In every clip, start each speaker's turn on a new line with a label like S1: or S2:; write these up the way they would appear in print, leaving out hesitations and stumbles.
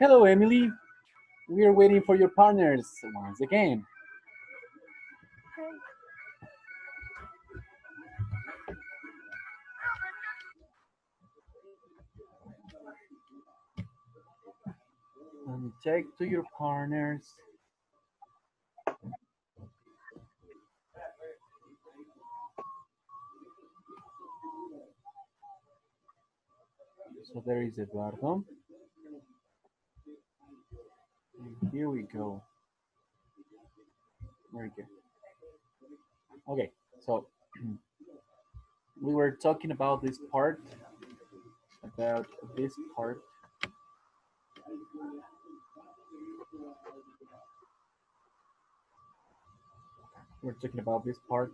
S1: Hello, Emily. We are waiting for your partners once again. Let me check to your partners. So there is Eduardo. And here we go. Very good. Okay, so we were talking about this part. We're talking about this part.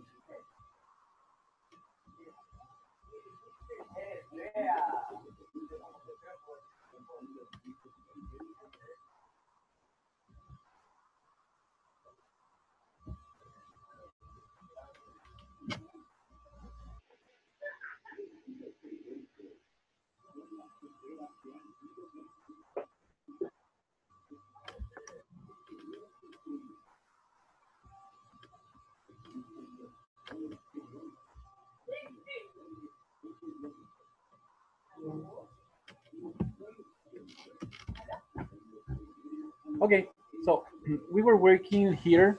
S1: Okay, so we were working here.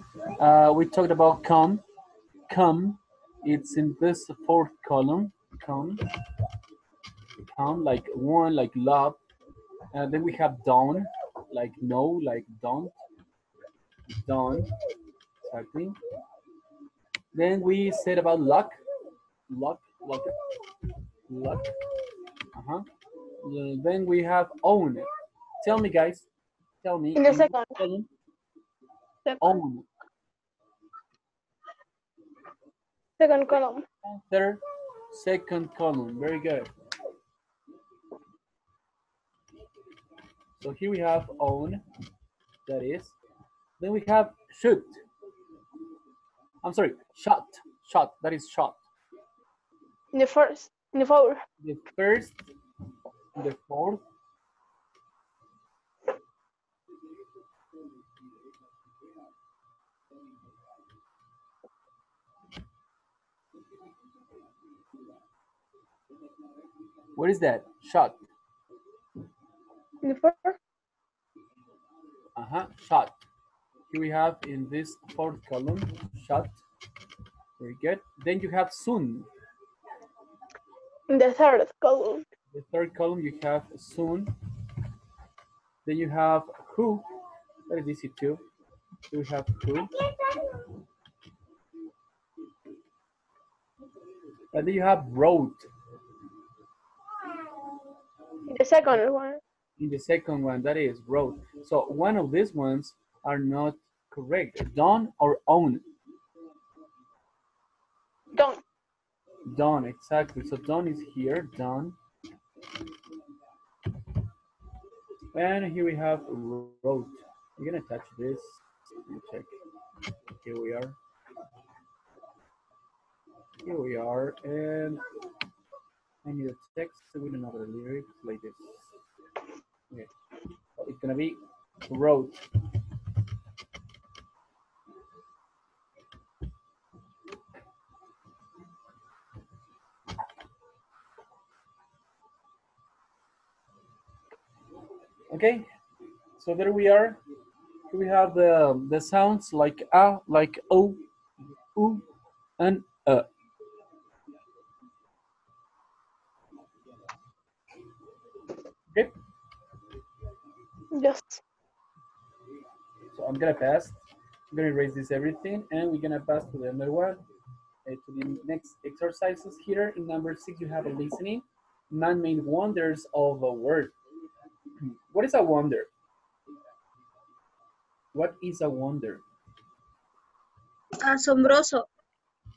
S1: We talked about come. Come, it's in this fourth column. Come, like one, like love. And then we have don't, like no, like don't. Don't, exactly. Then we said about luck. Luck, luck, luck. Uh-huh. Then we have own. Tell me, guys. Tell me.
S2: In the second.
S1: Column,
S2: Second.
S1: own.
S2: Second column.
S1: Third, second column. Very good. So here we have own. That is. Then we have shoot. I'm sorry, shot. Shot. That is shot.
S2: In the first. In the fourth.
S1: The first, the fourth. What is that? Shot.
S2: In the fourth.
S1: Shot. Here we have in this fourth column, shot. Very good. Then you have soon.
S2: In the third column.
S1: The third column you have soon. Then you have who. That is easy too. So we have who. And then you have wrote.
S2: In the second one.
S1: In the second one, that is wrote. So one of these ones are not correct. Done or own?
S2: Done.
S1: Done, exactly. So done is here, done. And here we have wrote. We're gonna touch this. Let me check. Here we are. Here we are, and I need a text with another lyric like this. Okay, so it's gonna be wrote. Okay, so there we are. Here we have the sounds like a, like o, u, and Okay.
S2: Yes.
S1: So I'm gonna pass. I'm gonna erase this everything, and we're gonna pass to the other one, to the next exercises. Here in number 6, you have a listening. Man-made wonders of a word. What is a wonder? What is a wonder?
S3: Asombroso.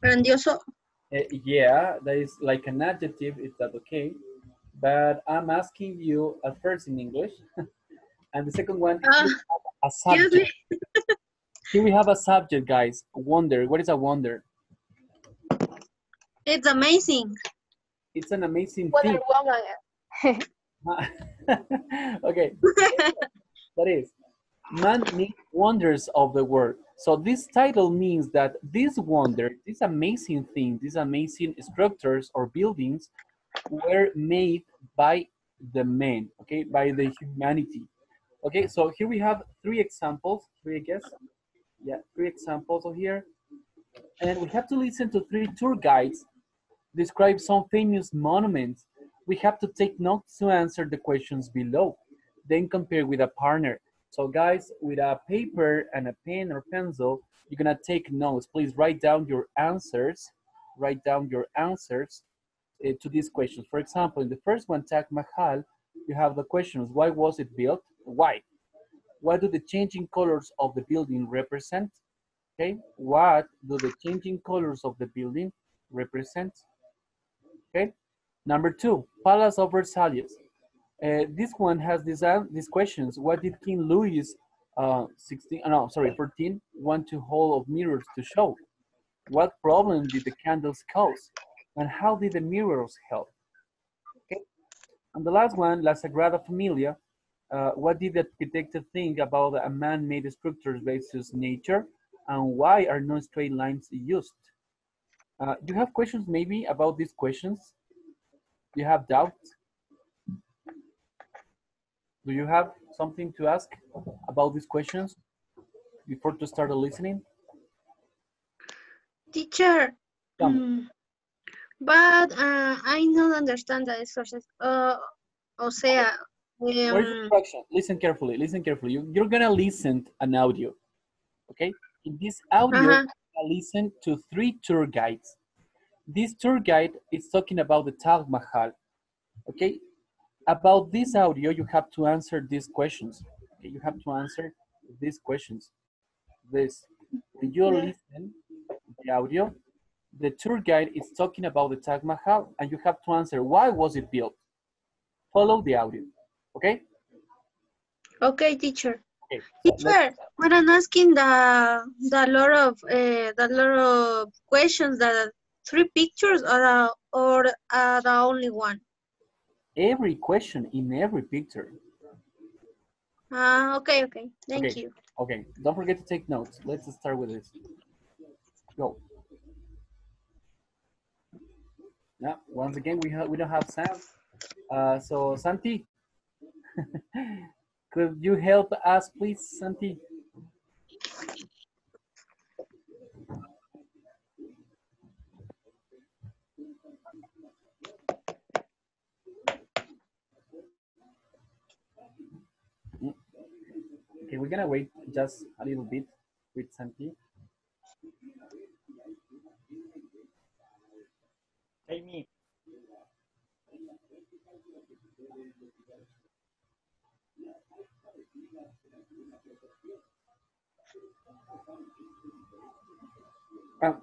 S3: Grandioso.
S1: Yeah, that is like an adjective. Is that okay? But I'm asking you at first in English, and the second one a subject. Here we have a subject, guys. Wonder. What is a wonder?
S3: It's amazing.
S1: It's an amazing
S2: Wonder
S1: thing.
S2: Woman.
S1: Okay. what is? Man made wonders of the world. So this title means that this wonder, this amazing thing, these amazing structures or buildings were made by the men, okay, by the humanity. Okay, so here we have three examples, three, I guess. Yeah, three examples of here. And we have to listen to three tour guides describe some famous monuments. We have to take notes to answer the questions below, then compare with a partner. So guys, with a paper and a pen or pencil, you're gonna take notes. Please write down your answers. Write down your answers to these questions. For example, in the first one, Taj Mahal, you have the questions: why was it built? Why? What do the changing colors of the building represent? Okay, what do the changing colors of the building represent? Okay, number two, Palace of Versailles. This one has these questions. What did King Louis 14 want to hold of mirrors to show? What problem did the candles cause? And how did the mirrors help? Okay. And the last one, La Sagrada Familia. What did the architect think about a man-made structures versus nature? And why are no straight lines used? You have questions maybe about these questions? Do you have doubts? Do you have something to ask about these questions before to start listening?
S3: Teacher,
S1: Tell me.
S3: but I don't understand the exercise. O sea,
S1: What is the instruction? Listen carefully, listen carefully. You're gonna listen an audio, okay? In this audio, you're gonna listen to three tour guides. This tour guide is talking about the Taj Mahal, okay? About this audio, you have to answer these questions. Okay, you have to answer these questions. This, when you listen the audio, the tour guide is talking about the Taj Mahal, and you have to answer why was it built. Follow the audio, okay?
S3: Okay, teacher.
S1: Okay, so
S3: Teacher, when I'm asking the lot of questions, the three pictures or the only one.
S1: every question in every picture.
S3: Okay. Thank you.
S1: Okay, don't forget to take notes. Let's start with this. Go. Yeah, once again, we don't have Sam. So Santi, could you help us, please, Santi? Okay, we're gonna wait just a little bit with Santi. Amy.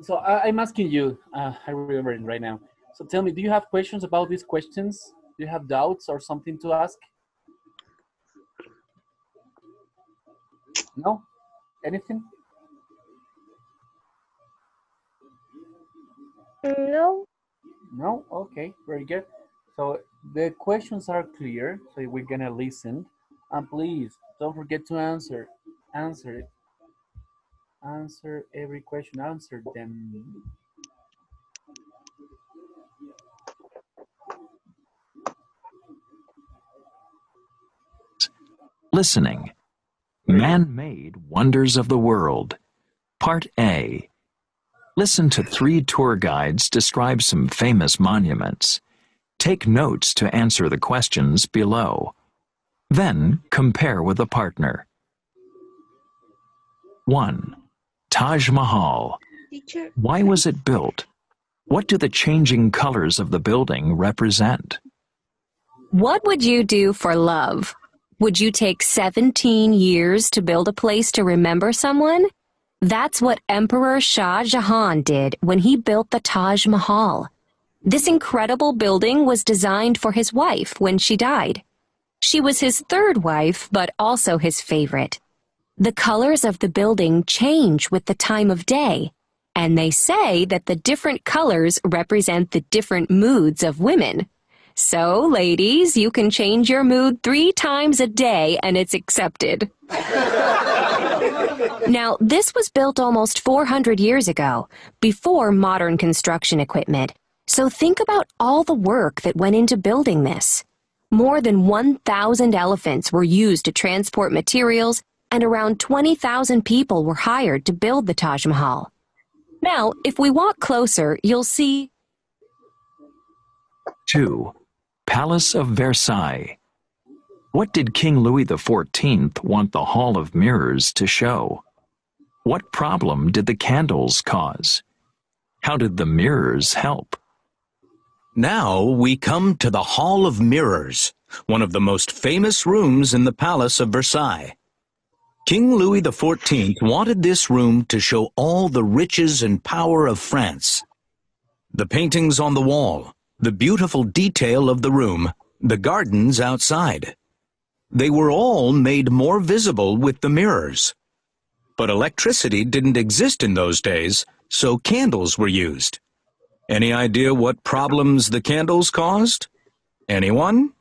S1: So I'm asking you, I remember it right now. So tell me, do you have questions about these questions? Do you have doubts or something to ask? No? Anything?
S2: No.
S1: No? Okay, very good. So the questions are clear, so we're gonna listen. And please, don't forget to answer. Answer it. Answer every question, answer them.
S4: Listening. Man-made wonders of the world. Part A. Listen to three tour guides describe some famous monuments. Take notes to answer the questions below. Then compare with a partner. 1. Taj Mahal.
S3: Teacher.
S4: Why was it built? What do the changing colors of the building represent?
S5: What would you do for love? Would you take 17 years to build a place to remember someone? That's what Emperor Shah Jahan did when he built the Taj Mahal. This incredible building was designed for his wife when she died. She was his third wife, but also his favorite. The colors of the building change with the time of day, and they say that the different colors represent the different moods of women. So, ladies, you can change your mood 3 times a day and it's accepted. Now, this was built almost 400 years ago, before modern construction equipment. So think about all the work that went into building this. More than 1,000 elephants were used to transport materials, and around 20,000 people were hired to build the Taj Mahal. Now, if we walk closer, you'll see
S4: 2. Palace of Versailles. What did King Louis XIV want the Hall of Mirrors to show? What problem did the candles cause? How did the mirrors help?
S6: Now we come to the Hall of Mirrors, one of the most famous rooms in the Palace of Versailles. King Louis XIV wanted this room to show all the riches and power of France. The paintings on the wall, the beautiful detail of the room, the gardens outside. They were all made more visible with the mirrors. But electricity didn't exist in those days, so candles were used. Any idea what problems the candles caused? Anyone?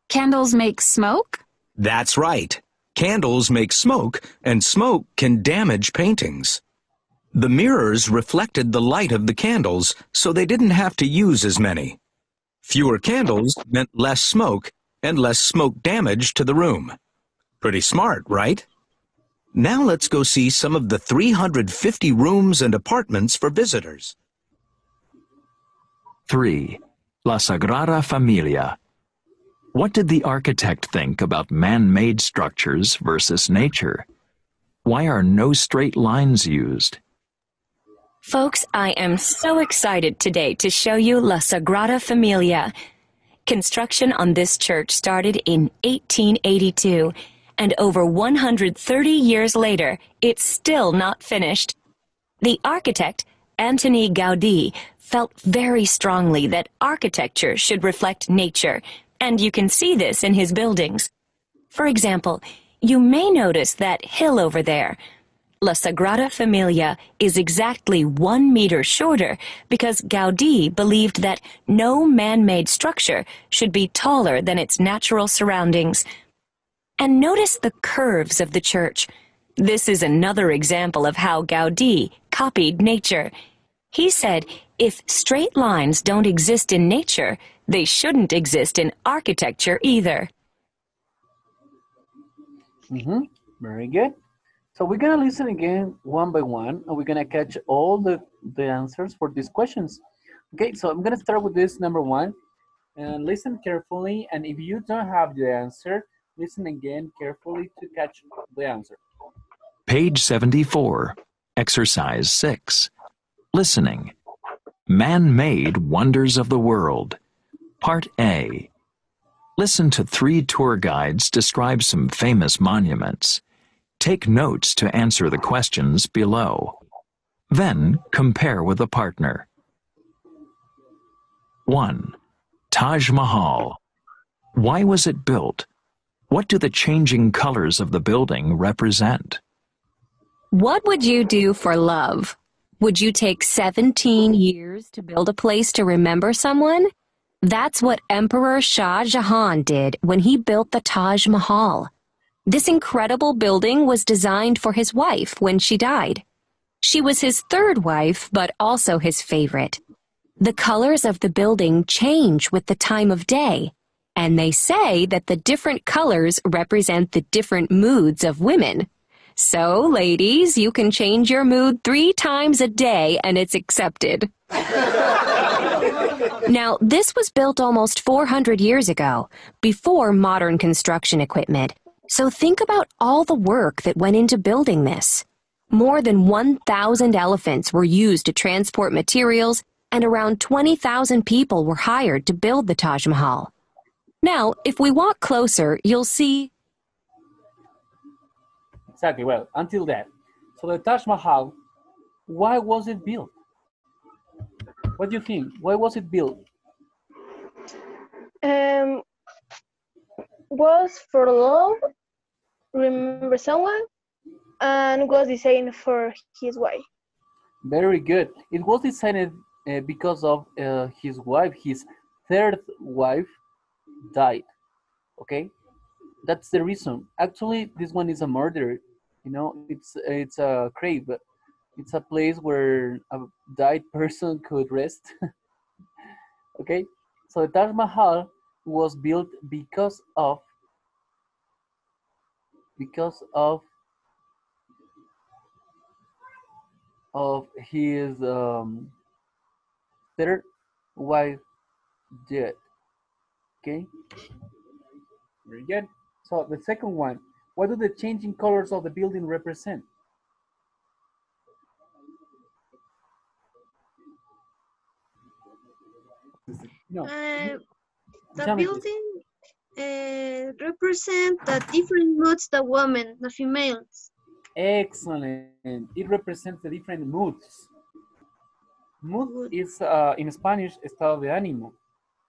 S7: Candles make smoke?
S6: That's right. Candles make smoke, and smoke can damage paintings. The mirrors reflected the light of the candles, so they didn't have to use as many. Fewer candles meant less smoke, and less smoke damage to the room. Pretty smart, right? Now let's go see some of the 350 rooms and apartments for visitors.
S4: 3. La Sagrada Familia. What did the architect think about man-made structures versus nature? Why are no straight lines used?
S5: Folks, I am so excited today to show you La Sagrada Familia. Construction on this church started in 1882, and over 130 years later, it's still not finished. The architect, Antoni Gaudí, felt very strongly that architecture should reflect nature, and you can see this in his buildings. For example, you may notice that hill over there. La Sagrada Familia is exactly 1 meter shorter because Gaudí believed that no man-made structure should be taller than its natural surroundings. And notice the curves of the church. This is another example of how Gaudí copied nature. He said, if straight lines don't exist in nature, they shouldn't exist in architecture either.
S1: Very good. So we're going to listen again one by one, and we're going to catch all the answers for these questions. Okay, so I'm going to start with this number 1, and listen carefully, and if you don't have the answer, listen again carefully to catch the answer.
S4: Page 74, Exercise 6. Listening. Man-made wonders of the world. Part A. Listen to 3 tour guides describe some famous monuments. Take notes to answer the questions below. Then compare with a partner. 1. Taj Mahal. Why was it built? What do the changing colors of the building represent?
S5: What would you do for love? Would you take 17 years to build a place to remember someone? That's what Emperor Shah Jahan did when he built the Taj Mahal. This incredible building was designed for his wife when she died. She was his 3rd wife, but also his favorite. The colors of the building change with the time of day, and they say that the different colors represent the different moods of women. So, ladies, you can change your mood 3 times a day and it's accepted. Now, this was built almost 400 years ago, before modern construction equipment. So think about all the work that went into building this. More than 1,000 elephants were used to transport materials, and around 20,000 people were hired to build the Taj Mahal. Now, if we walk closer, you'll see...
S1: Exactly, well, until that. So the Taj Mahal, why was it built? What do you think? Why was it built?
S2: Was for love, remember someone, and was designed for his wife.
S1: Very good. It was designed because of his wife, his third wife died. Okay, that's the reason. Actually, this one is a murder. You know, it's a grave. It's a place where a died person could rest. Okay, so the Taj Mahal was built because of his third wife dead. Okay, very good. So the second one, what do the changing colors of the building represent? No,
S3: The
S1: tell me please.
S3: building represent the different moods the women, the females.
S1: Excellent. It represents the different moods. Mood
S3: Good.
S1: is in Spanish estado de ánimo.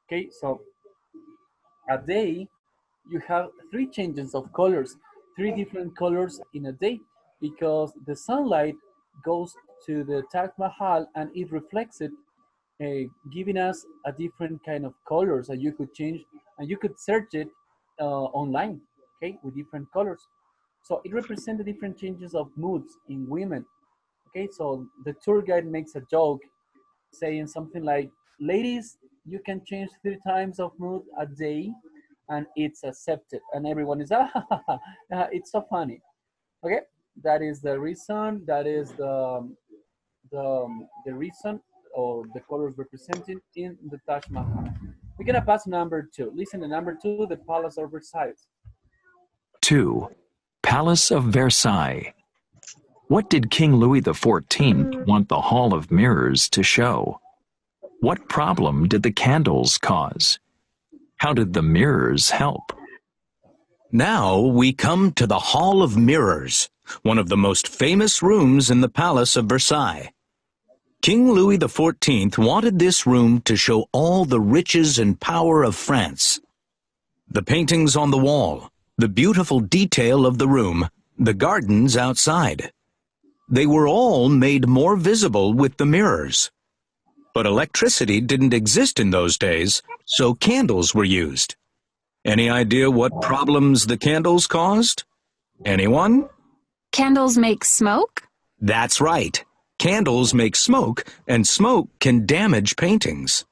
S1: Okay, so a day you have three changes of colors, three different colors in a day, because the sunlight goes to the Taj Mahal and it reflects it, giving us a different kind of colors that you could change and you could search it online, okay, with different colors. So it represents the different changes of moods in women. Okay, so the tour guide makes a joke saying something like, ladies, you can change 3 times of mood a day and it's accepted. And everyone is, it's so funny. Okay, that is the reason, that is the reason or the colors represented in the Taj Mahal. We're gonna pass number 2. Listen to number 2, the Palace of Versailles.
S4: 2. Palace of Versailles. What did King Louis XIV want the Hall of Mirrors to show? What problem did the candles cause? How did the mirrors help?
S6: Now we come to the Hall of Mirrors, one of the most famous rooms in the Palace of Versailles. King Louis XIV wanted this room to show all the riches and power of France. The paintings on the wall, the beautiful detail of the room, the gardens outside. They were all made more visible with the mirrors. But electricity didn't exist in those days, so candles were used. Any idea what problems the candles caused? Anyone?
S7: Candles make smoke?
S6: That's right. Candles make smoke, and smoke can damage paintings.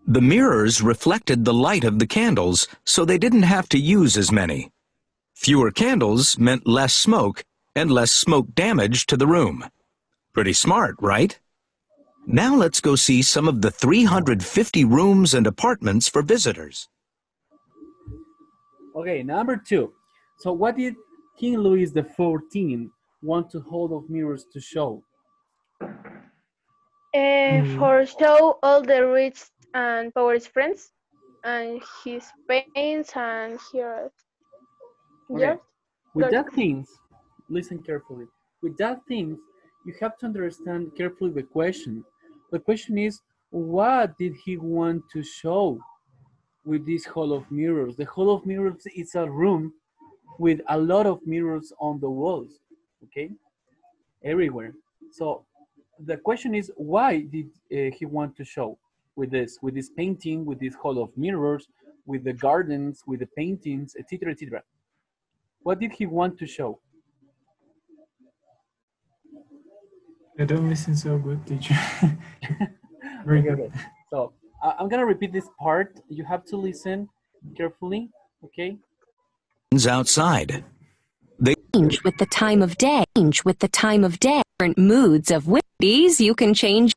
S6: The mirrors reflected the light of the candles, so they didn't have to use as many. Fewer candles meant less smoke, and less smoke damage to the room. Pretty smart, right? Now let's go see some of the 350 rooms and apartments for visitors.
S1: Okay, number 2. So what did King Louis XIV want to Hall of Mirrors to show?
S2: For show all the rich and powerful friends and his pains and here.
S1: Okay. With that things, listen carefully. With that things, you have to understand carefully the question. The question is, what did he want to show with this Hall of Mirrors? The Hall of Mirrors is a room with a lot of mirrors on the walls, okay? Everywhere. So the question is, why did he want to show with this painting, with this Hall of Mirrors, with the gardens, with the paintings, etc., etc.? What did he want to show?
S8: I don't listen so good, teacher. Very
S1: Okay,
S8: good.
S1: okay. So I'm gonna repeat this part. You have to listen carefully, okay?
S6: Outside.
S5: Change with the time of day. Change with the time of day. Different moods of these you can change.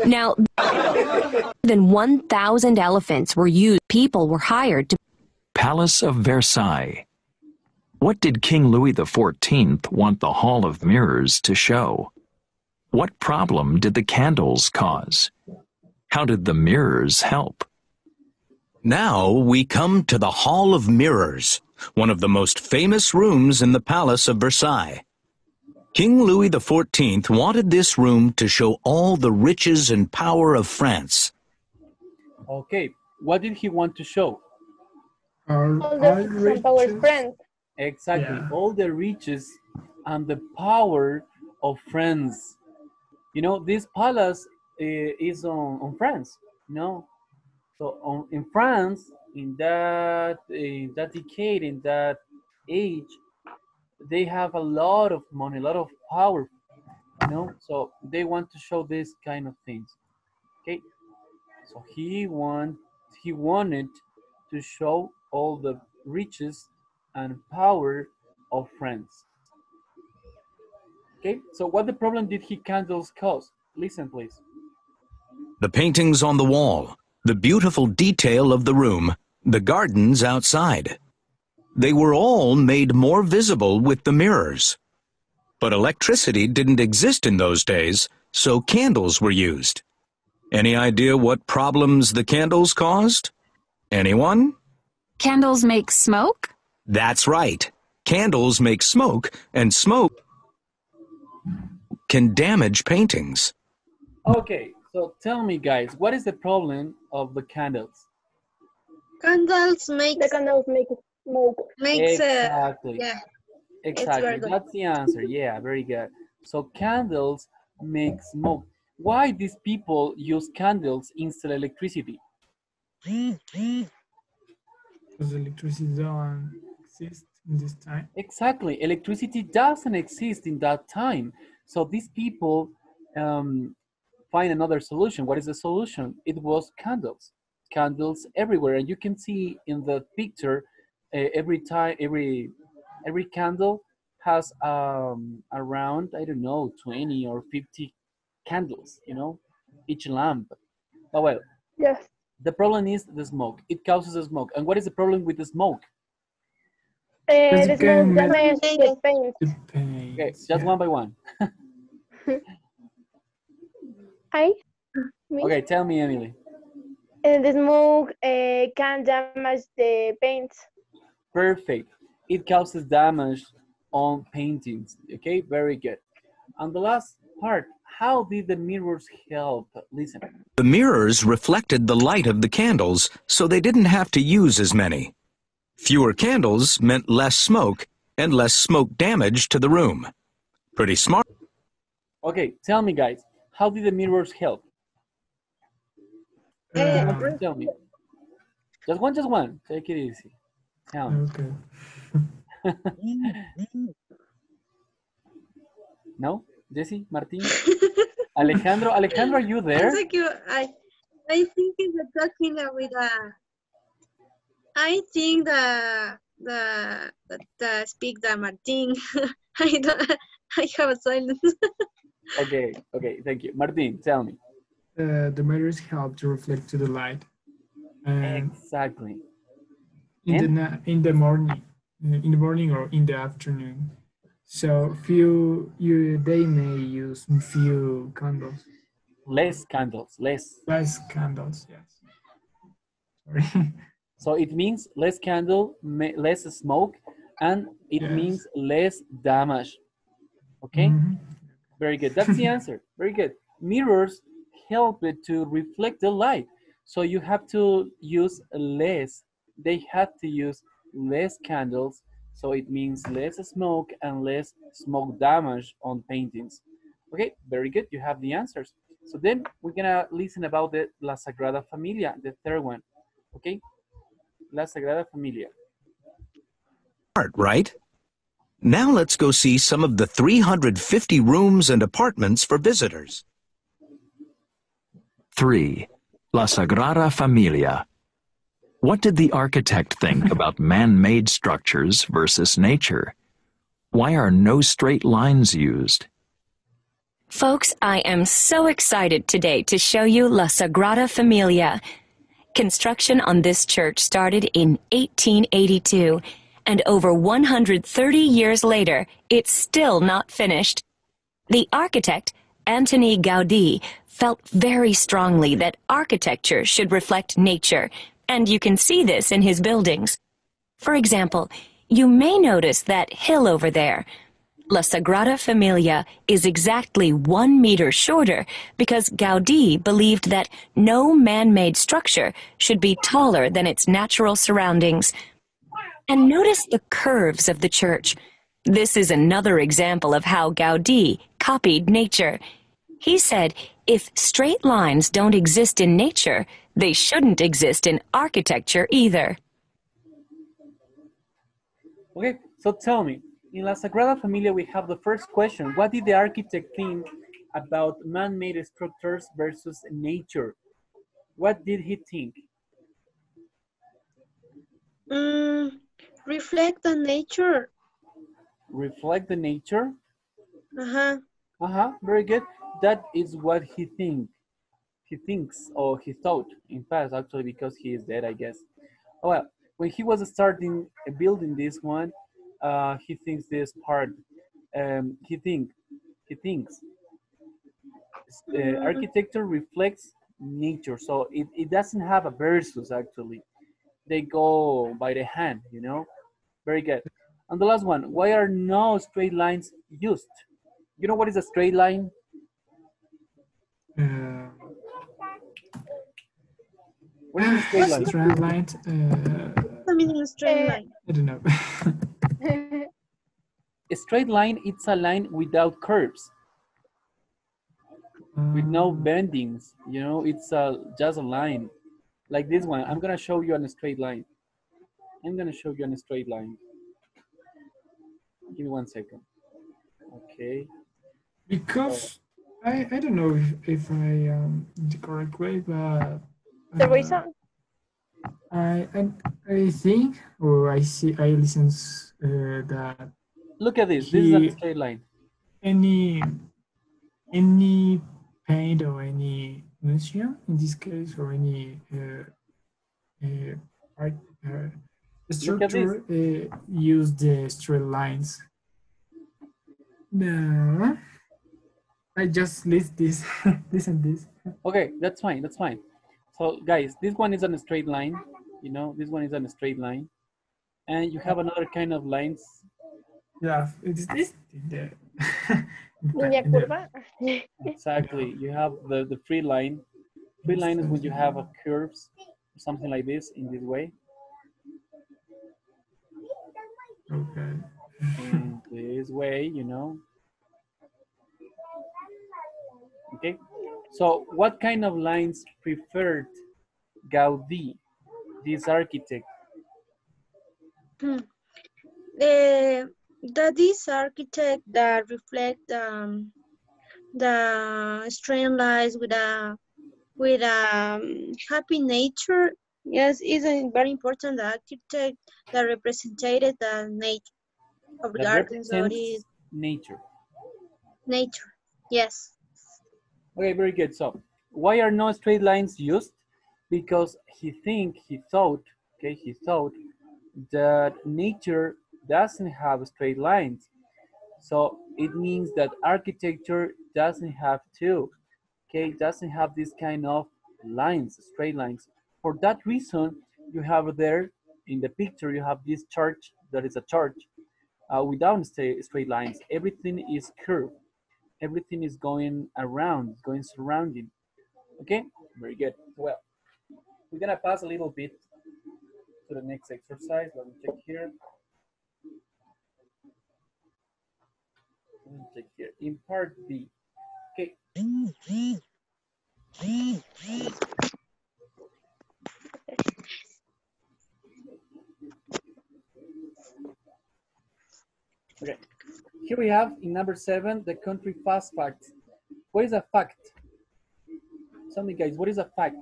S5: Now, more than 1,000 elephants were used. People were hired to.
S4: Palace of Versailles. What did King Louis XIV want the Hall of Mirrors to show? What problem did the candles cause? How did the mirrors help?
S6: Now we come to the Hall of Mirrors, one of the most famous rooms in the Palace of Versailles. King Louis XIV wanted this room to show all the riches and power of France.
S1: Okay, what did he want to show?
S2: All the rich and powerful friends.
S1: Exactly,
S8: Yeah.
S1: all the riches and the power of France. You know, this palace is on France, you know? So in France, in that decade, in that age, they have a lot of money, a lot of power, So they want to show this kind of things. Okay, so he wanted to show all the riches and power of France. Okay, so what the problem did he candles cause? Listen, please.
S6: The paintings on the wall, the beautiful detail of the room, the gardens outside. They were all made more visible with the mirrors. But electricity didn't exist in those days, so candles were used. Any idea what problems the candles caused? Anyone?
S7: Candles make smoke?
S6: That's right. Candles make smoke, and smoke can damage paintings.
S1: Okay, so tell me, guys, what is the problem of the candles?
S3: Candles
S2: The candles make smoke.
S1: Exactly.
S3: Yeah.
S1: Exactly.
S3: very good.
S1: That's the answer. Yeah, very good. So candles make smoke. Why these people use candles instead of electricity?
S8: Because electricity don't exist in this time.
S1: Exactly. Electricity doesn't exist in that time. So these people find another solution. What is the solution? It was candles. Candles everywhere. And you can see in the picture, every candle has around, I don't know, 20 or 50 candles, each lamp. Oh, well,
S2: Yes.
S1: the problem is the smoke. It causes the smoke. And what is the problem with the smoke?
S8: Because
S2: The
S8: it can
S2: smoke
S8: make
S2: damages the paint.
S8: the
S1: Okay,
S8: paints.
S1: just one by one.
S2: Me?
S1: Okay, tell me, Emily.
S2: And the smoke can damage the paint.
S1: Perfect. It causes damage on paintings. Okay, very good. And the last part, how did the mirrors help? Listen.
S6: The mirrors reflected the light of the candles, so they didn't have to use as many. Fewer candles meant less smoke and less smoke damage to the room. Pretty smart.
S1: Okay, tell me, guys, how did the mirrors help? Tell me. Just one. Take it easy. Tell me.
S8: Okay.
S1: No? Jesse? Martin? Alejandro, are you there?
S3: Thank you. I think it's talking with I think the speak the Martin. I have a silence.
S1: Okay, thank you. Martin, tell me.
S8: The mirrors help to reflect to the light. And
S1: Exactly.
S8: in the morning or in the afternoon. So they may use few candles.
S1: Less candles, less.
S8: Less candles, yes. Sorry.
S1: So it means less candle, less smoke, and it
S8: Yes.
S1: means less damage. Okay? Very good. That's the answer. Very good. Mirrors help it to reflect the light. So you have to use less. They had to use less candles. So it means less smoke and less smoke damage on paintings. Okay, very good. You have the answers. So then we're gonna listen about the La Sagrada Familia, the third one. Okay, La Sagrada Familia.
S6: Right? Now let's go see some of the 350 rooms and apartments for visitors.
S4: 3. La Sagrada Familia. What did the architect think about man-made structures versus nature? Why are no straight lines used?
S5: Folks, I am so excited today to show you La Sagrada Familia. Construction on this church started in 1882, and over 130 years later, it's still not finished. The architect, Antoni Gaudí, felt very strongly that architecture should reflect nature, and you can see this in his buildings. For example, you may notice that hill over there. La Sagrada Familia is exactly 1 meter shorter because Gaudí believed that no man-made structure should be taller than its natural surroundings. And notice the curves of the church. This is another example of how Gaudí copied nature. He said, if straight lines don't exist in nature, They shouldn't exist in architecture either.
S1: Okay, so tell me, in La Sagrada Familia, we have the first question. What did the architect think about man-made structures versus nature? What did he think?
S3: Reflect on nature.
S1: Reflect the nature?
S3: Uh-huh.
S1: Very good. That is what he thinks, or he thought, in past, actually, because he is dead, I guess. Oh, well, when he was starting building this one, he thinks this part. He thinks architecture reflects nature, so it doesn't have a versus actually. They go by the hand, you know. Very good. And the last one, why are no straight lines used? You know what is a straight line? What is a straight line?
S8: Straight line.
S3: I mean, a straight line.
S8: I don't know.
S1: A straight line, it's a line without curves, with no bendings, you know, it's just a line. Like this one, I'm gonna show you on a straight line. I'm gonna show you on a straight line. Give me 1 second. Okay.
S8: Because I don't know if I the correct way, but
S2: The reason?
S8: I think, or I see, I listen that.
S1: Look at this. This is a straight line.
S8: Any paint or any museum in this case, or any art structure use the straight lines. No, I just list this, this and this.
S1: Okay, that's fine. That's fine. So guys, this one is on a straight line. You know, this one is on a straight line, and you have another kind of lines.
S8: Yeah, it's this.
S2: Línea curva.
S1: Exactly. You have the free line. Free line is when you have a curves, something like this, in this way.
S8: Okay.
S1: In this way, you know. Okay. So what kind of lines preferred Gaudí, this architect?
S3: That is architect that reflect the straight lines with a happy nature. Yes, is a very important architect that represented the nature of the
S1: That
S3: garden. So it
S1: represents
S3: is
S1: nature.
S3: nature. Yes.
S1: Okay, very good. So why are no straight lines used? Because he thought that nature doesn't have straight lines. So it means that architecture doesn't have to, okay, doesn't have this kind of lines, straight lines. For that reason, you have there in the picture, you have this church that is a church without straight lines. Everything is curved. Everything is going around, going surrounding. Okay, very good. Well, we're gonna pass a little bit to the next exercise. Let me check here. Let me check here. In part B. Okay. Okay. Here we have in number 7 the country fast facts. What is a fact? Tell me, guys, what is a fact?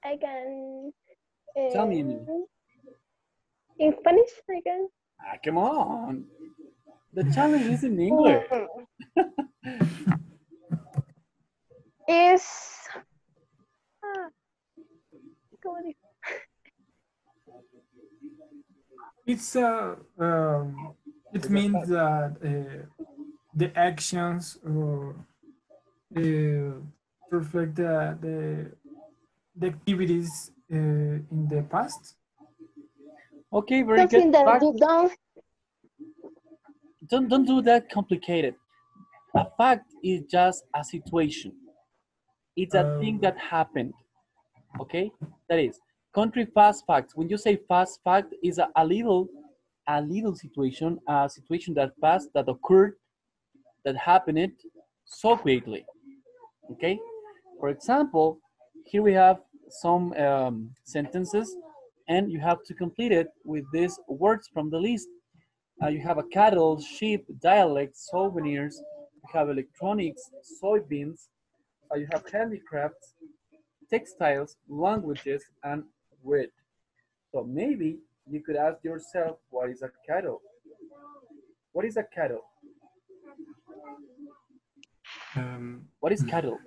S2: I can.
S1: Tell me, Emily.
S2: In Spanish, I can.
S1: Ah, come on. The challenge is in English.
S2: Is.
S8: It's it means that the actions or reflect the activities in the past.
S1: Okay, very
S2: Something
S1: good.
S2: that you
S1: Don't do that complicated. A fact is just a situation. It's a thing that happened. Okay, that is country fast facts. When you say fast fact, is a a little situation, a situation that passed, that occurred, that happened so quickly. Okay? For example, here we have some sentences, and you have to complete it with these words from the list. You have a cattle, sheep, dialect, souvenirs, you have electronics, soybeans, you have handicrafts, textiles, languages, and wit. So maybe you could ask yourself, what is a cattle? What is a cattle? What is cattle?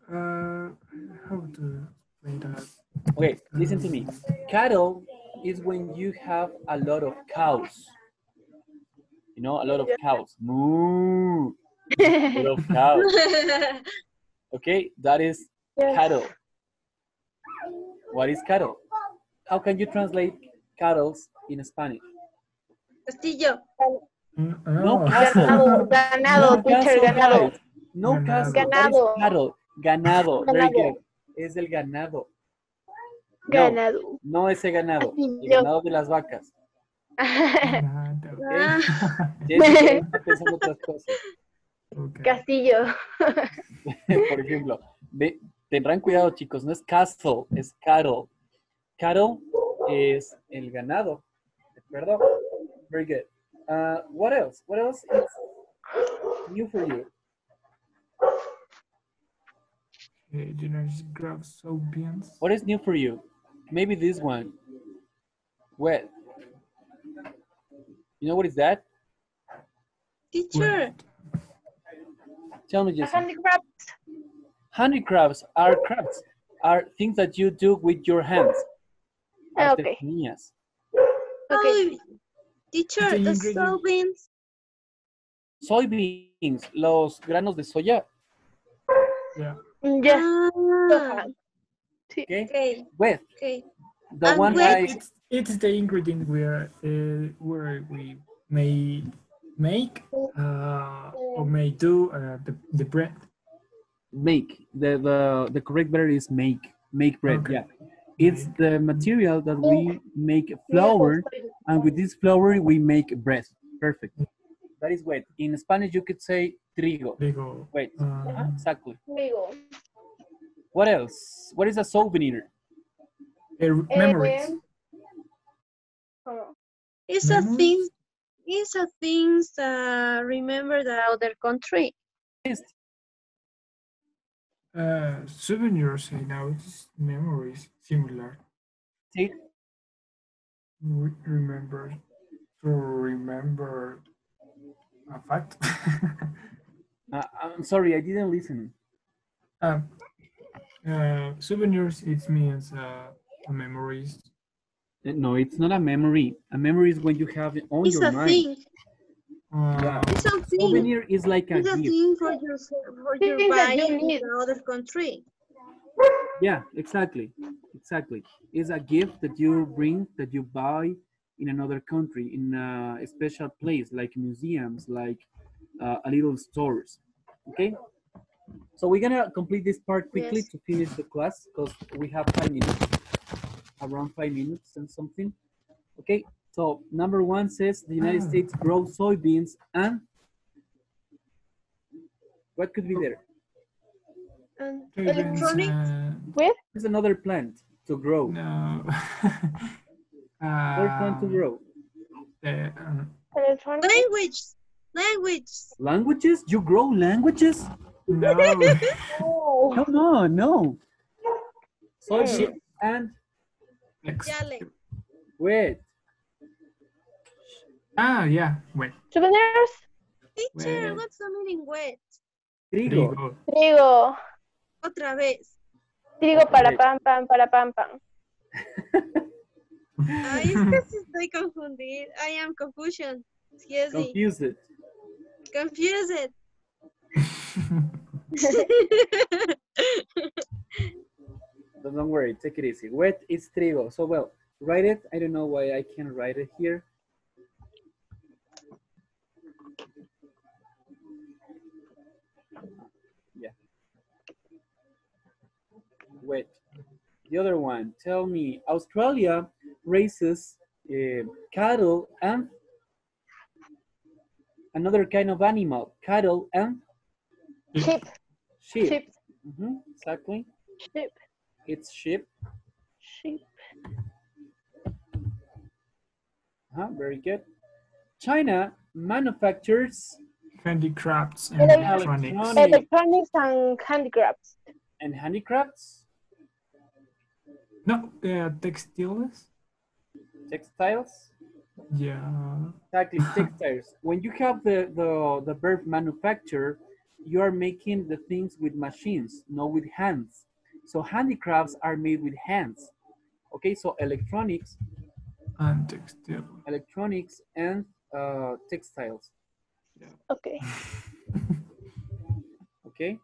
S8: How to explain that?
S1: Okay, listen to me. Cattle is when you have a lot of cows. You know, a lot of cows. Moo. A lot of cows. Okay, that is cattle. What is cattle? How can you translate cattle in Spanish?
S3: Castillo.
S1: No castle.
S2: Ganado,
S1: No
S2: teacher,
S1: castle,
S2: ganado.
S1: guys. No
S8: Ganado.
S1: castle. That is
S2: Ganado.
S1: cattle. Ganado. Very
S2: Ganado.
S1: good. Es el ganado. No,
S2: Ganado.
S1: no ese ganado. El
S2: Castillo.
S1: ganado de las vacas.
S8: Ganado.
S1: Okay. Jessica está pensando otras cosas.
S8: Okay.
S2: Castillo.
S1: Por ejemplo, tendrán cuidado, chicos, no es castle, es cattle. Cattle es el ganado. ¿De acuerdo? Very good. What else? What else is new for you?
S8: Generous grab soybeans.
S1: What is new for you? Maybe this one. Wet. You know what is that?
S3: Teacher.
S1: Tell me, Jessica.
S2: Handicrafts.
S1: Handicrafts are crafts, are things that you do with your hands.
S2: Okay.
S1: Artesanías.
S2: Okay.
S3: Oh, teacher,
S8: The
S3: the
S8: ingredient.
S3: soybeans.
S1: Soybeans, los granos de soya.
S8: Yeah.
S2: Yes.
S3: Ah,
S1: Okay.
S3: okay.
S1: Wet.
S3: Okay.
S1: The
S3: And
S1: one
S3: wet.
S1: I
S8: It's the ingredient where we may make or may do the bread.
S1: make. The correct verb is make. Make bread.
S8: Okay.
S1: Yeah. It's
S8: Make.
S1: the material that we make flour, and with this flour we make bread. Perfect. That is wet. In Spanish, you could say trigo.
S8: Trigo.
S1: Wait. Exactly.
S2: Trigo.
S1: What else? What is a souvenir?
S8: Memories.
S3: It's a
S8: Memories?
S3: thing. It's a thing that remember the other country.
S8: Souvenirs, I know it's memories, similar.
S1: Say
S8: Remember, to remember a fact.
S1: I'm sorry, I didn't listen.
S8: Souvenirs, it means memories.
S1: No, it's not a memory. A memory is when you have it on
S3: It's
S1: your
S3: a
S1: mind.
S3: thing.
S1: Yeah.
S3: It's a thing.
S1: Souvenir is like a
S3: It's a
S1: gift.
S3: thing for your
S2: Things that you
S3: buying in
S2: need.
S3: the other country.
S1: Yeah, exactly. Exactly. It's a gift that you bring, that you buy in another country, in a special place, like museums, like a little stores. Okay? So we're gonna complete this part quickly
S3: Yes.
S1: to finish the class because we have 5 minutes, around 5 minutes and something. Okay, so number one says the United States grows soybeans and what could be there?
S3: And
S8: Soybeans,
S3: electronics.
S1: There's another plant to grow.
S8: no.
S1: Another plant to grow.
S2: Electronic.
S3: Language.
S1: Languages? You grow languages?
S8: No.
S2: Oh.
S1: Come on, no. Soybeans and
S8: Next.
S3: Dialect.
S1: wait.
S8: Yeah. Wait.
S2: Souvenirs.
S3: Teacher,
S8: Wet.
S3: what's the meaning wet?
S1: Trigo.
S8: Trigo.
S2: Trigo.
S3: Otra vez.
S2: Trigo para pan, pan, para pan, pan.
S3: Ay, es que sí estoy confundida. I am confusion. Excuse me.
S1: Confused.
S3: Confused.
S1: Don't worry, take it easy. Wet is trigo. So well, write it. I don't know why I can't write it here. Yeah. Wet. The other one, tell me, Australia raises Cattle and another kind of animal. Cattle and
S2: Sheep.
S1: sheep.
S2: Sheep.
S1: Exactly.
S2: Sheep.
S1: It's sheep.
S2: Sheep.
S1: Very good. China manufactures
S8: Handicrafts and
S1: electronics.
S2: Electronics and handicrafts.
S1: And handicrafts?
S8: No, textiles.
S1: Textiles?
S8: Yeah.
S1: Exactly, textiles. When you have the verb manufacture, you are making the things with machines, not with hands. So handicrafts are made with hands. Okay, so electronics
S8: and textile.
S1: Electronics and textiles.
S8: Yeah.
S2: Okay.
S1: Okay.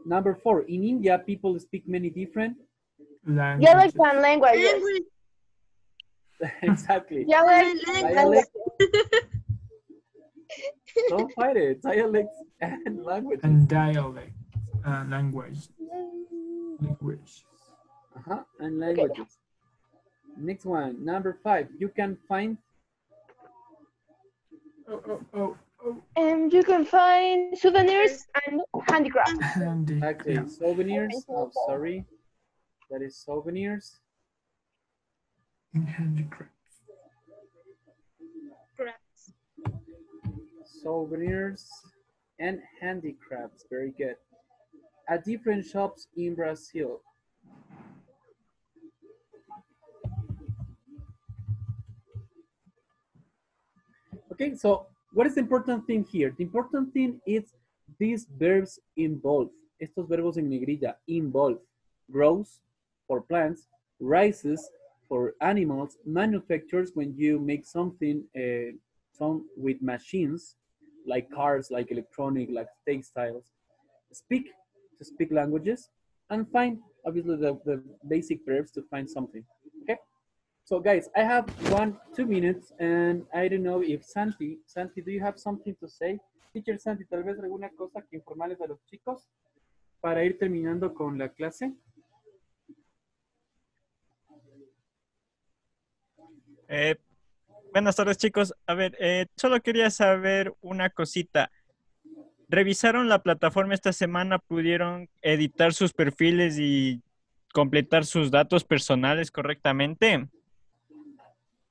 S1: Number 4. In India, people speak many different
S2: dialects and languages.
S1: Exactly.
S2: Dialects.
S1: Don't fight it. Dialects and languages.
S8: And dialect, language.
S1: And languages. Okay. Next one, number 5. You can find.
S2: You can find souvenirs and handicrafts.
S1: Exactly. Yeah. Souvenirs. Oh, sorry. That is souvenirs.
S8: And handicrafts.
S1: Souvenirs and handicrafts. Very good. At different shops in Brazil. Okay, so what is the important thing here? The important thing is these verbs involve. Estos verbos en negrilla, involve. Grows for plants, rises for animals, manufactures when you make something some with machines, like cars, like electronic, like textiles. Speak, to speak languages, and find, obviously, the basic verbs to find something. Okay? So guys, I have 2 minutes, and I don't know if Santi, do you have something to say? Teacher Santi, tal vez alguna cosa que informarles a los chicos para ir terminando con la clase.
S9: Buenas tardes, chicos. A ver, solo quería saber una cosita. ¿Revisaron la plataforma esta semana? ¿Pudieron editar sus perfiles y completar sus datos personales correctamente?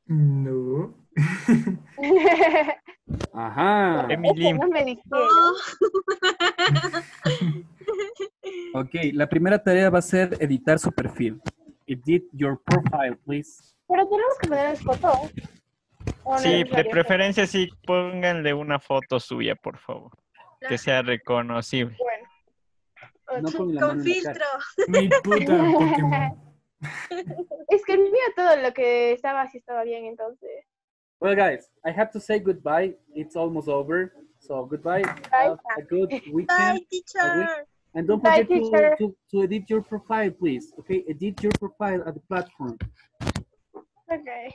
S8: No.
S1: Ajá.
S9: Emily.
S2: No me dijeron.
S1: Ok, la primera tarea va a ser editar su perfil. Edit your profile, please.
S2: Pero tenemos que poner foto.
S9: Sí, de preferencia sí, pónganle una foto suya, por favor. Que sea reconocible.
S2: Bueno.
S1: No
S3: con filtro.
S8: Mi puta Pokémon.
S2: Es que el mío todo lo que estaba sí estaba bien, entonces.
S1: Well, guys, I have to say goodbye. It's almost over. So goodbye.
S2: Bye.
S1: Have a good weekend.
S3: Bye, teacher.
S1: And don't forget to edit your profile, please. Okay, edit your profile at the platform.
S2: Okay.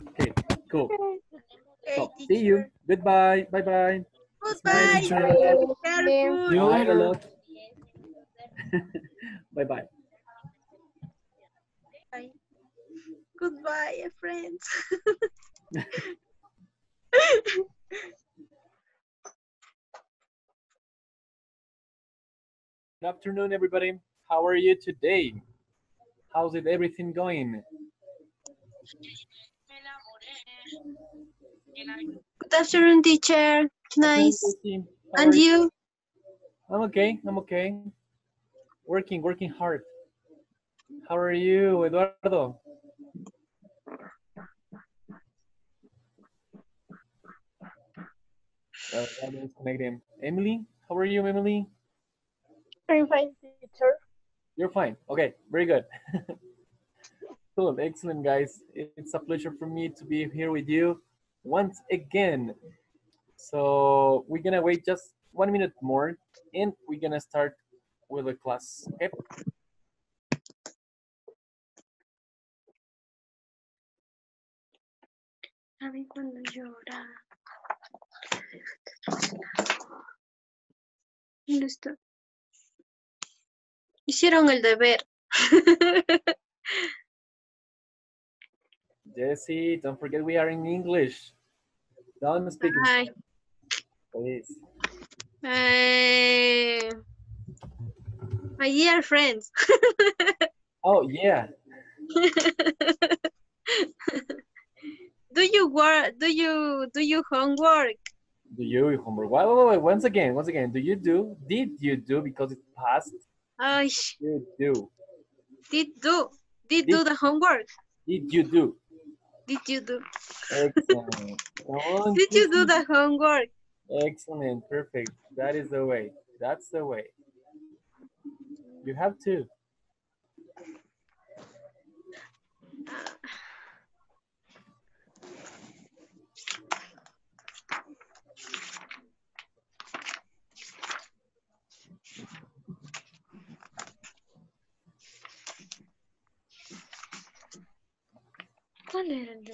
S1: Okay, cool.
S3: Okay,
S1: So, see you. Goodbye. Bye-bye.
S3: Goodbye.
S8: Teacher.
S3: Careful.
S8: See you later.
S1: Bye-bye.
S3: Bye. Goodbye, friends.
S1: Good afternoon, everybody. How are you today? How's it everything going?
S3: Good afternoon, teacher. Nice. And you?
S1: I'm okay. Working hard. How are you, Eduardo? Emily, how are you, Emily?
S2: I'm fine, teacher.
S1: You're fine. Okay, very good. Cool, excellent, guys. It's a pleasure for me to be here with you once again. So we're gonna wait just 1 minute more, and we're gonna start with the class. Okay.
S3: ¿Saben cuando llora? ¿Dónde está? Hicieron el deber.
S1: Jesse, don't forget we are in English. Don't speak in
S3: Hi.
S1: Spanish, please.
S3: My dear friends.
S1: Oh, yeah.
S3: Do you work? Do you homework?
S1: Do you homework? Wait. Once again. Do you do? Did you do? Because it's past.
S3: I
S1: You do.
S3: did do
S1: Did
S3: the homework.
S1: did you do?
S3: Did you do?
S1: Excellent. Come on,
S3: Did you do
S1: Jesse.
S3: the homework?
S1: Excellent. Perfect. That is the way. That's the way. You have to.
S3: ¿Cuál era el de?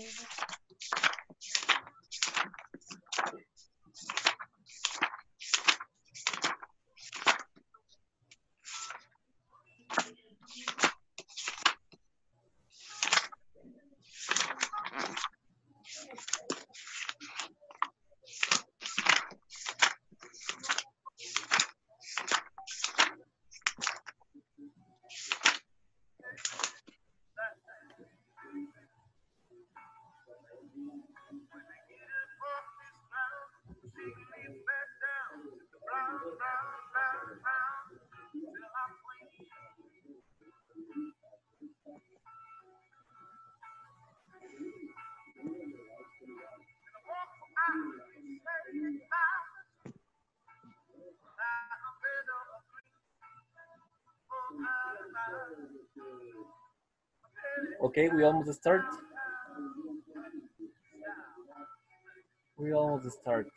S1: Okay, we almost start. We almost start.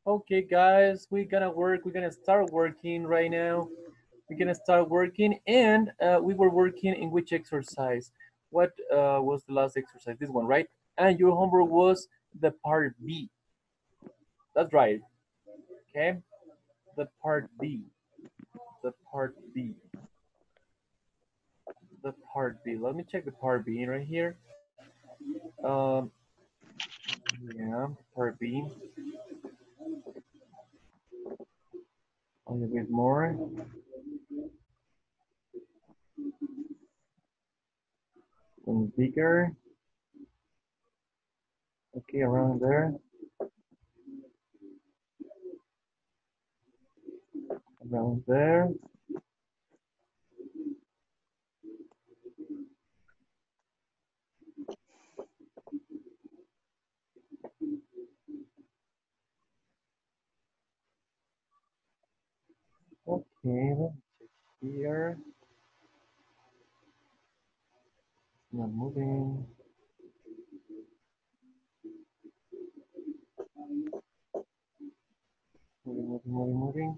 S1: Okay, guys, we're gonna work. We're gonna start working right now. We're gonna start working, and we were working in which exercise? What was the last exercise? This one, right? And your homework was the part B. That's right. Okay, the part B. The part B. The part B. Let me check the part B right here. Um, yeah, part B. A little bit more. And bigger. Okay, around there. Around there. Okay, let me check here. Not moving. Moving.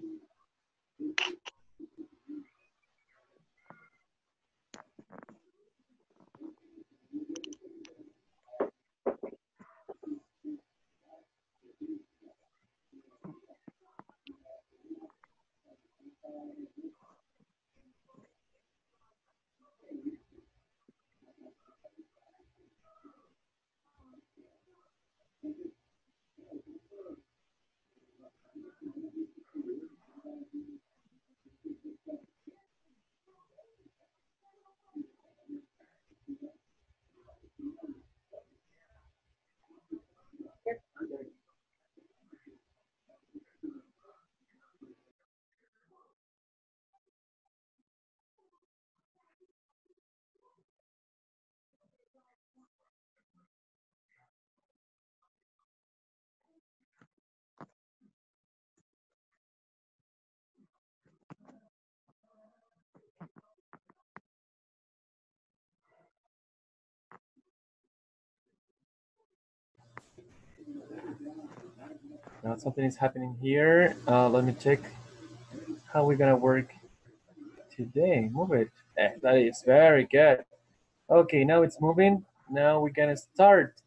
S1: Now something is happening here. Let me check how we're gonna work today. Move it. That is very good. Okay, now it's moving. Now we're gonna start.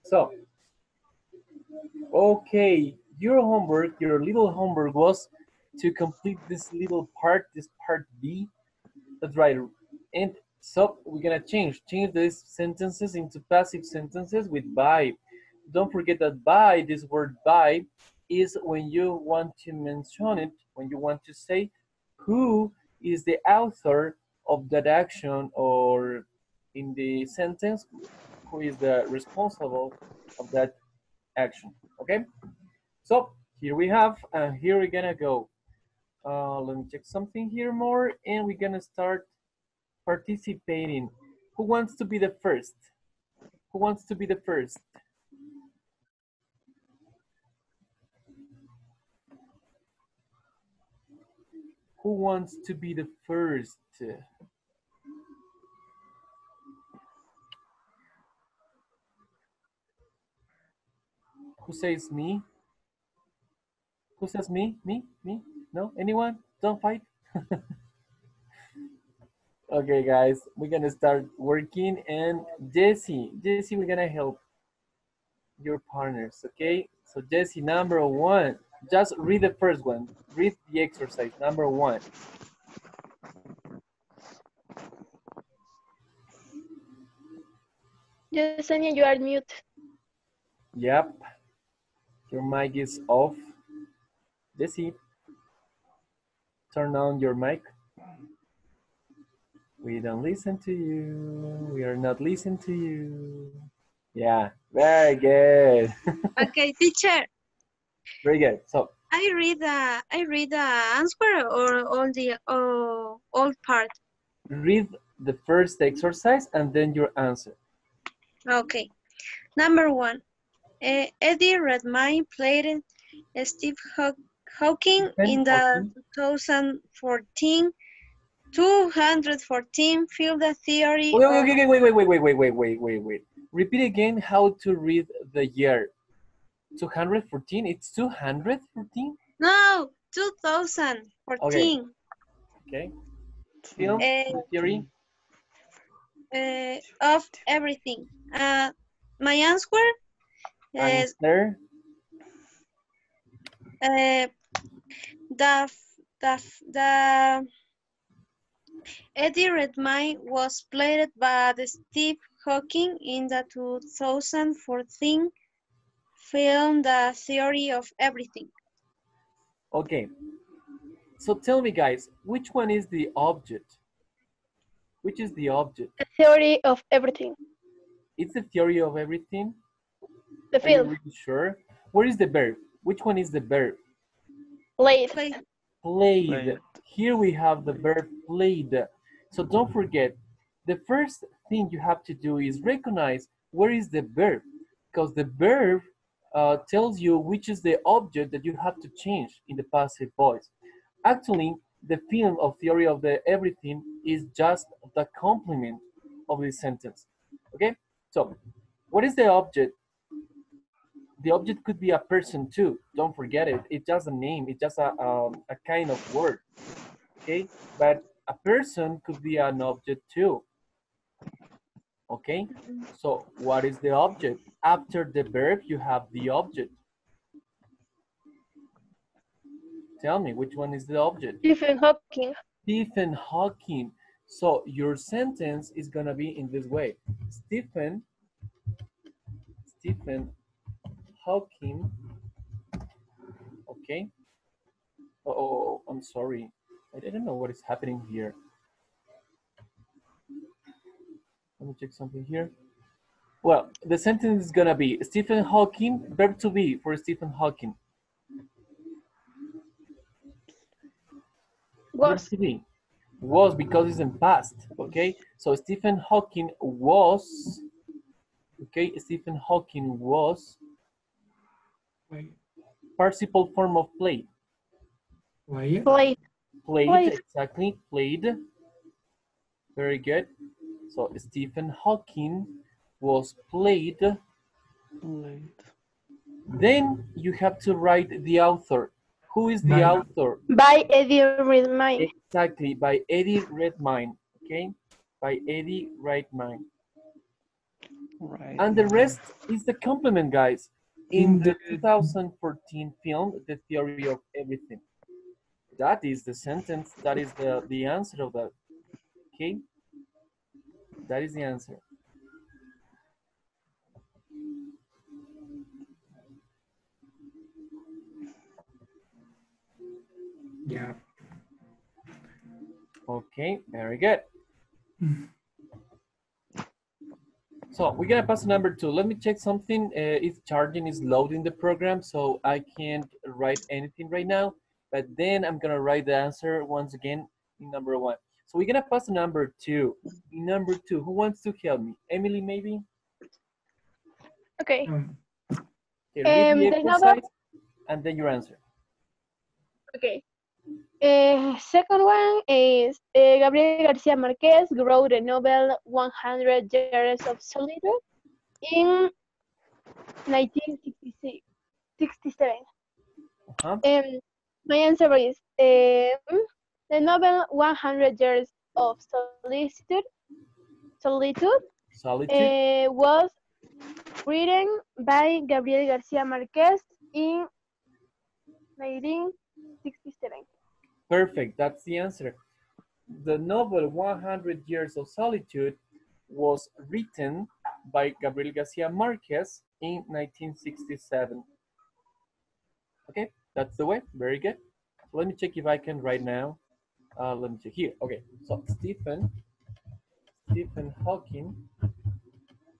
S1: So, okay, your little homework was to complete this little part, this part B. That's right. And so we're gonna change these sentences into passive sentences with by. Don't forget that by, this word by, is when you want to mention it, when you want to say who is the author of that action, or in the sentence, who is the responsible of that action. Okay, so here we have, and here we're gonna go. Let me check something here more, and we're gonna start participating. Who wants to be the first? Who wants to be the first? Who wants to be the first? Who says me? Who says me? Me? Me? No? Anyone? Don't fight? Okay, guys, we're gonna start working, and Jesse, we're gonna help your partners, okay? So Jesse, number one, just read the first one. Read the exercise, number one.
S2: Yesenia, you are mute.
S1: Yep, your mic is off. Jesse, turn on your mic. We don't listen to you. We are not listening to you. Yeah, very good.
S3: Okay, teacher.
S1: Very good. So
S3: I read the answer or all part.
S1: read the first exercise and then your answer.
S3: Okay. Number one. Eddie Redmayne played Steve Hawking in the 2014 214 field theory.
S1: Wait. Repeat again how to read the year. 214? It's 214?
S3: No, 2014.
S1: Okay. Film theory
S3: of everything. My answer is the Eddie Redmayne was played by Steve Hawking in the 2014 film The Theory of Everything.
S1: Okay. So tell me, guys, which one is the object? Which is the object?
S2: The theory of everything.
S1: It's the theory of everything?
S2: The film.
S1: Are you really sure? Where is the verb? Which one is the verb?
S2: Played.
S1: Played. Here we have the verb played. So don't forget, the first thing you have to do is recognize where is the verb, because the verb tells you which is the object that you have to change in the passive voice. Actually, the film of theory of the everything is just the complement of this sentence. Okay, so what is the object? The object could be a person too. Don't forget it. It's just a name. It's just a kind of word. Okay, but a person could be an object too. Okay, so what is the object? After the verb, you have the object. Tell me, which one is the object?
S2: Stephen Hawking.
S1: Stephen Hawking. So your sentence is gonna be in this way. Stephen Hawking. Okay. Oh, I'm sorry. I don't know what is happening here. Let me check something here. Well, the sentence is gonna be Stephen Hawking, verb to be for Stephen Hawking. Verb
S2: Was.
S1: to be. Was because it's in past, okay? So Stephen Hawking was, okay? Stephen Hawking was participle form of played.
S2: Played.
S1: Played, exactly, played. Very good. So Stephen Hawking was played. Then you have to write the author. Who is the author?
S2: By Eddie Redmayne.
S1: Exactly, by Eddie Redmayne, okay? By Eddie Redmayne. And the rest is the complement, guys. In the 2014 film, The Theory of Everything. That is the sentence, that is the answer of that, okay? That is the answer.
S8: Yeah.
S1: Okay, very good. So we're gonna pass to number 2. Let me check something. It's charging, is loading the program, so I can't write anything right now. But then I'm gonna write the answer once again in number 1. So we're gonna pass to number 2. In number 2, who wants to help me? Emily, maybe?
S2: Okay.
S1: Okay, read the
S2: The
S1: exercise and then your answer.
S2: Okay. Second one is Gabriel Garcia Marquez wrote the novel 100 Years of Solitude in 1967. My answer is the novel 100 Years of Solitude was written by Gabriel Garcia Marquez in 1967.
S1: Perfect, that's the answer. The novel 100 Years of Solitude was written by Gabriel Garcia Marquez in 1967. Okay, that's the way, very good. So let me check if I can right now. Let me check here. Okay, so Stephen Hawking.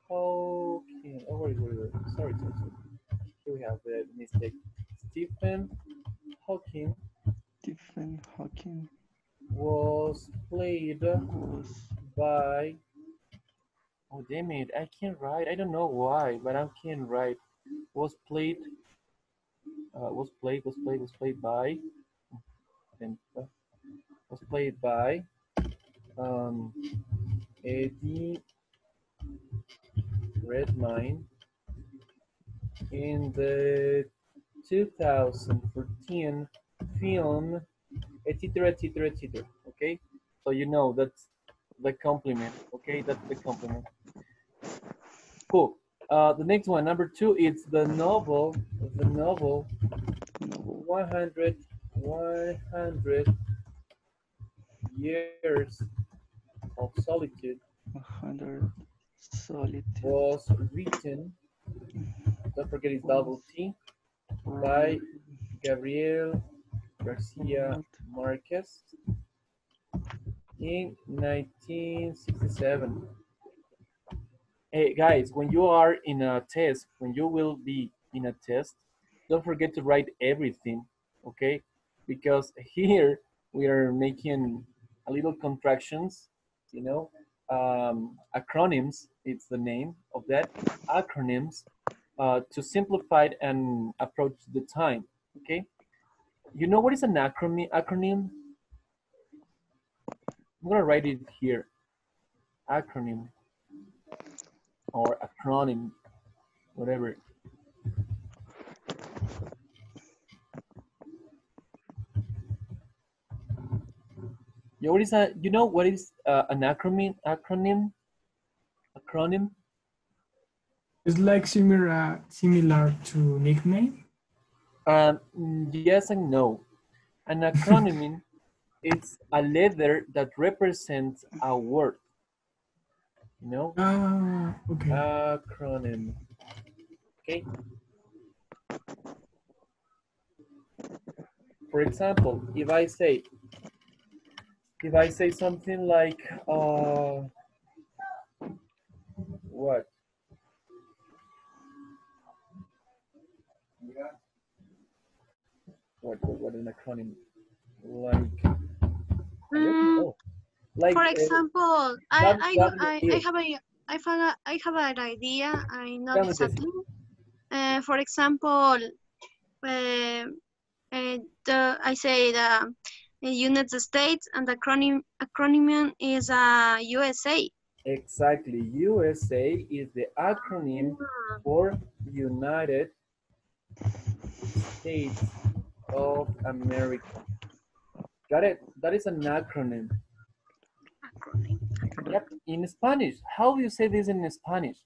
S1: Oh, wait. Sorry. Here we have the mistake. Stephen Hawking was played by, oh damn it, I can't write. I don't know why, but I can't write. Was played by Eddie Redmayne in the 2014 film, etc. Okay, so you know that's the complement. Okay, that's the complement. Cool. The next one, number 2, it's the novel 100 Years of Solitude was written, don't forget it's double T, by Gabriel Garcia Marquez in 1967. Hey guys, when you are in a test, when you will be in a test, don't forget to write everything, okay? Because here we are making a little contractions, you know, acronyms, it's the name of that, acronyms, to simplify it and approach the time, okay? You know what is an acronym? I'm gonna write it here. Acronym or acronym, whatever. Yeah, what is a? You know what is an acronym? Acronym.
S8: It's like similar to nickname.
S1: Yes and no. An acronym is a letter that represents a word. You know?
S8: Okay.
S1: Acronym. Okay. For example, if I say something like what? What an acronym? Like I don't know. Like
S3: For example, I
S1: WWF.
S3: have I have an idea. I know
S1: Tell me, Jessica.
S3: exactly. For example, I say the United States, and the acronym is USA.
S1: Exactly. USA is the acronym for United States of America. Got it? That is an acronym. Yep. In Spanish, how do you say this in Spanish?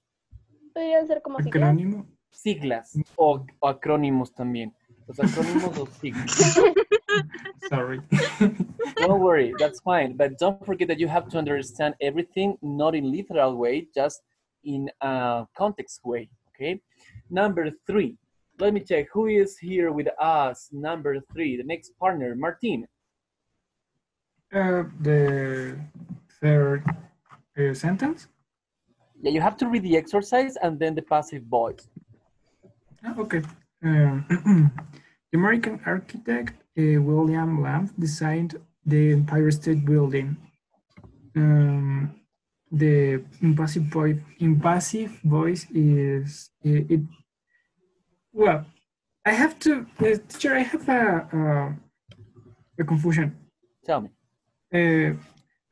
S2: Podrían ser como siglas.
S8: Acrónimo.
S1: Siglas o acrónimos también. Los acrónimos o siglas.
S8: Sorry.
S1: Don't worry, that's fine. But don't forget that you have to understand everything, not in literal way, just in a context way, okay? Number 3. Let me check who is here with us. Number 3, the next partner, Martin.
S8: The third sentence.
S1: Yeah, you have to read the exercise and then the passive voice.
S8: Okay. The American architect William Lamb designed the Empire State Building. The impassive voice is it. Well, I have to, teacher. I have a confusion.
S1: Tell me.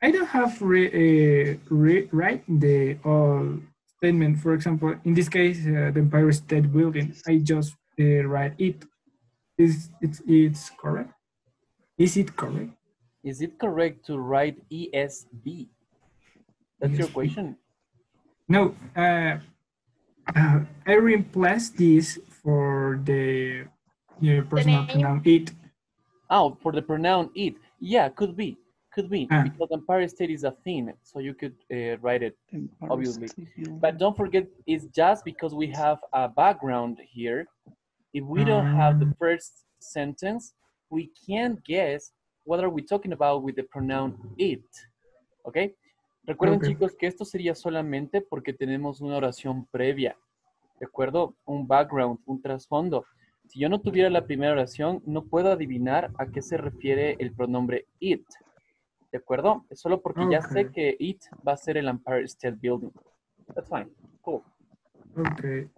S8: I don't have write the all statement. For example, in this case, the Empire State Building. I just write it. It's correct? Is it correct?
S1: Is it correct to write ESB? That's
S8: ESB.
S1: your question?
S8: No, I replace this for the personal pronoun it.
S1: Oh, for the pronoun it. Yeah, could be. Because Empire State is a theme, so you could write it, obviously. But don't forget, it's just because we have a background here. If we don't have the first sentence, we can't guess what are we talking about with the pronoun it. ¿Ok? Recuerden, chicos, que esto sería solamente porque tenemos una oración previa. ¿De acuerdo? Un background, un trasfondo. Si yo no tuviera la primera oración, no puedo adivinar a qué se refiere el pronombre it. ¿De acuerdo? Es solo porque ya sé que it va a ser el Empire State Building. That's fine. Cool.
S8: Okay.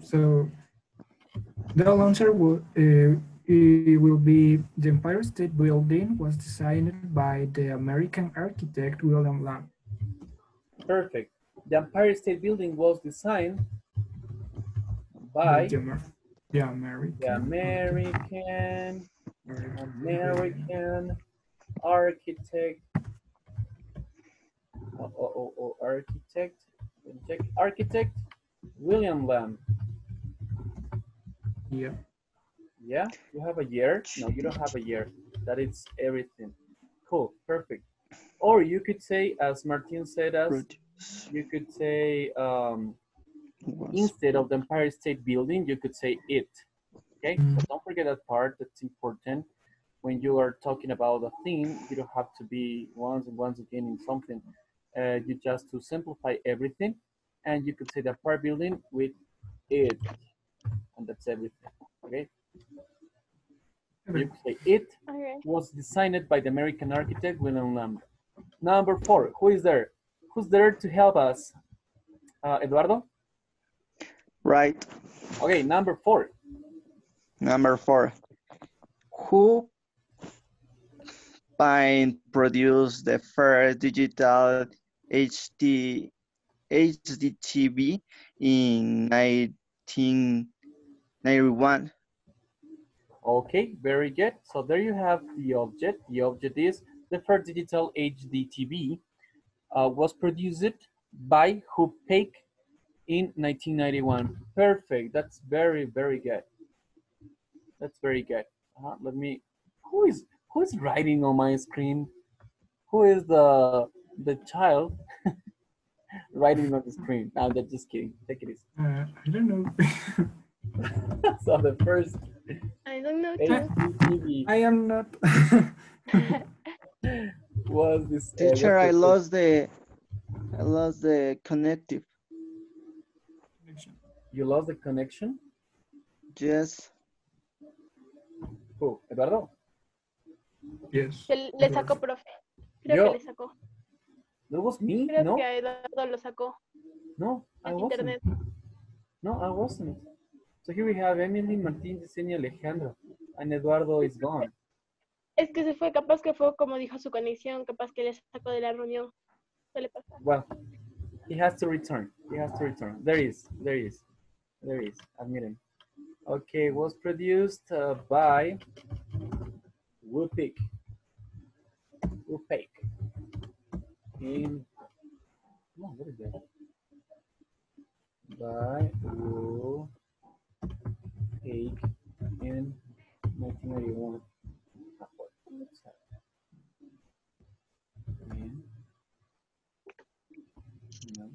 S8: So the answer will be the Empire State Building was designed by the American architect William Lamb.
S1: Perfect. The Empire State Building was designed by the American architect. Architect William Lamb.
S8: Yeah.
S1: Yeah, you have a year? No, you don't have a year. That is everything. Cool, perfect. Or you could say, as Martin said, you could say, instead of the Empire State Building, you could say it. Okay, so don't forget that part. That's important. When you are talking about a theme, you don't have to be once again in something. You just to simplify everything, and you could say the Empire Building with it, and that's everything. Okay. You could say it was designed by the American architect William Lamb. Number 4, who is there? Who's there to help us? Eduardo?
S10: Right.
S1: Okay, number 4.
S10: Number 4. Who Paint produced the first digital HD TV in 1991.
S1: Okay, very good. So there you have the object. The object is the first digital HD TV was produced by who Peck in 1991. Perfect. That's very, very good. That's very good. Let me. Who is writing on my screen? Who is the child writing on the screen? No, I'm just kidding. Take it easy.
S8: I don't know.
S1: So the first
S2: I don't know too.
S1: HDTV
S8: I am not.
S1: was this.
S10: Teacher, I lost the connective.
S1: You lost the connection?
S10: Yes.
S1: Who? Eduardo?
S8: Yes.
S2: Le sacó, profe. Creo
S1: Yo.
S2: que le sacó.
S1: That was me?
S2: Creo
S1: No?
S2: que a Eduardo lo sacó.
S1: No, I wasn't.
S2: Internet.
S1: No, I wasn't. So here we have Emily, Martín, Yesenia, Alejandro, and Eduardo is gone.
S2: Es que se fue, capaz que fue como dijo su conexión, capaz que le sacó de la reunión. Suele pasar.
S1: Well, he has to return. He has to return. There is. Admit him. Okay, was produced by Woodpeck. In, no, what is that? By Woodpeck in 1991. And, no.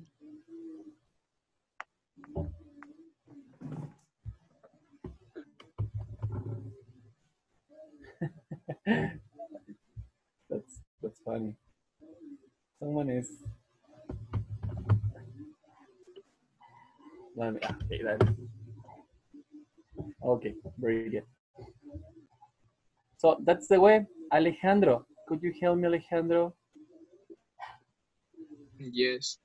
S1: That's funny. Someone is. Okay, very good. So that's the way. Alejandro, could you help me, Alejandro?
S11: Yes.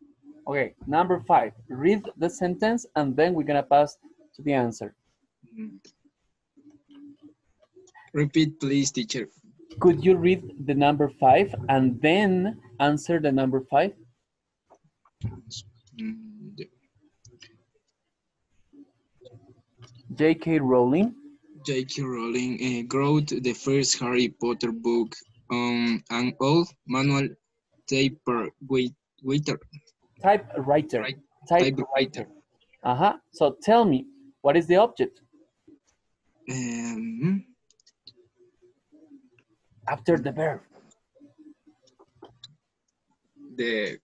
S1: Okay, number 5. Read the sentence and then we're gonna pass to the answer.
S11: Repeat, please, teacher.
S1: Could you read the number 5 and then answer the number 5? J.K. Rowling.
S11: J.K. Rowling wrote the first Harry Potter book on an old manual typewriter.
S1: Typewriter.
S11: Typewriter.
S1: So tell me, what is the object? After the verb.
S11: The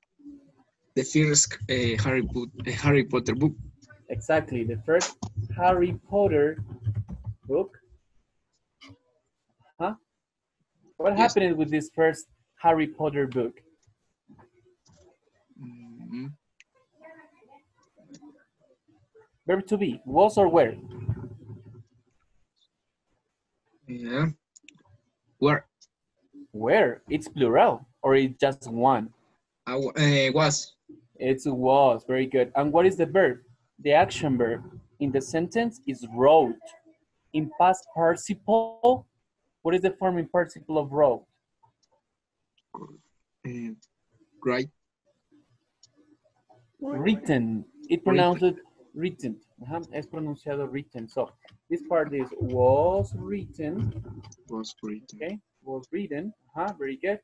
S11: first Harry Potter book.
S1: Exactly, the first Harry Potter book. What happened with this first Harry Potter book? Verb to be, was or were?
S11: Yeah. Where?
S1: Where? It's plural or it's just one?
S11: Was.
S1: It's was, very good. And what is the verb? The action verb in the sentence is wrote. In past participle, what is the form in participle of wrote?
S11: Right.
S1: Written. It pronounced written. Es pronunciado written. So this part is was written.
S11: Was written.
S1: Okay. Was written. Very good.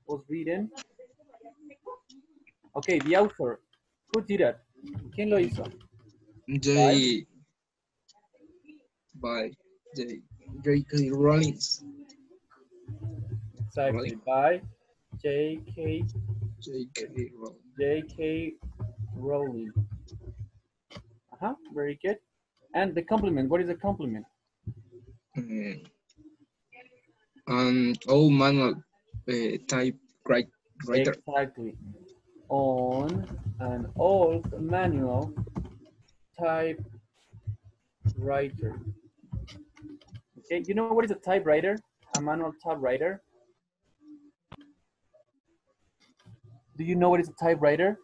S1: Was written. Okay, the author. Who did it? ¿Quién lo hizo?
S11: By J.K. Rowling.
S1: Exactly. By J.K. Rowling. Very good. And the complement. What is the complement?
S11: Old manual typewriter.
S1: Exactly. On an old manual typewriter. Okay, you know what is a typewriter? A manual typewriter? Do you know what is a typewriter?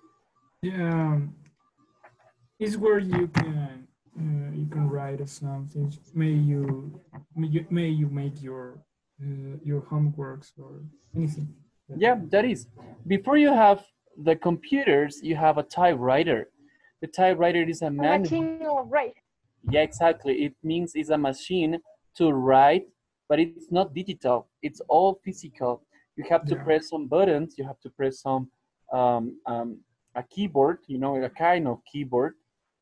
S8: Yeah, it's where you can write something. May you make your your homeworks or anything.
S1: Yeah, that is. Before you have the computers, you have a typewriter. The typewriter is a
S2: A
S1: manual.
S2: machine of right.
S1: Yeah, exactly. It means it's a machine to write, but it's not digital. It's all physical. You have to
S8: Yeah.
S1: press some buttons. You have to press some a keyboard, you know, a kind of keyboard,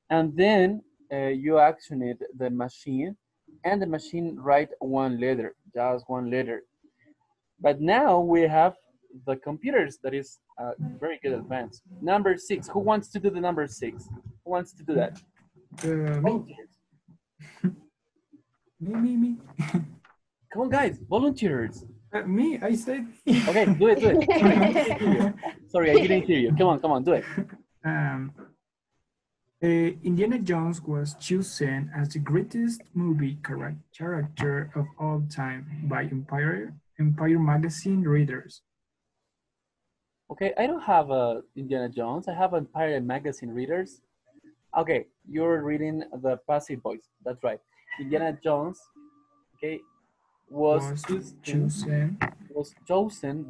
S1: and then you action it, the machine, and the machine write one letter, just one letter. But now we have the computers that is very good advance. Number 6. Who wants to do the number 6? Who wants to do that?
S8: Me.
S1: Volunteers.
S8: Me.
S1: Come on, guys, volunteers.
S8: Me, I said.
S1: Okay, do it. Sorry, I didn't hear you. Come on, do it.
S8: Indiana Jones was chosen as the greatest movie character of all time by Empire magazine readers.
S1: Okay, I don't have Indiana Jones. I have Empire magazine readers. Okay, you're reading the passive voice. That's right. Indiana Jones, okay, was chosen.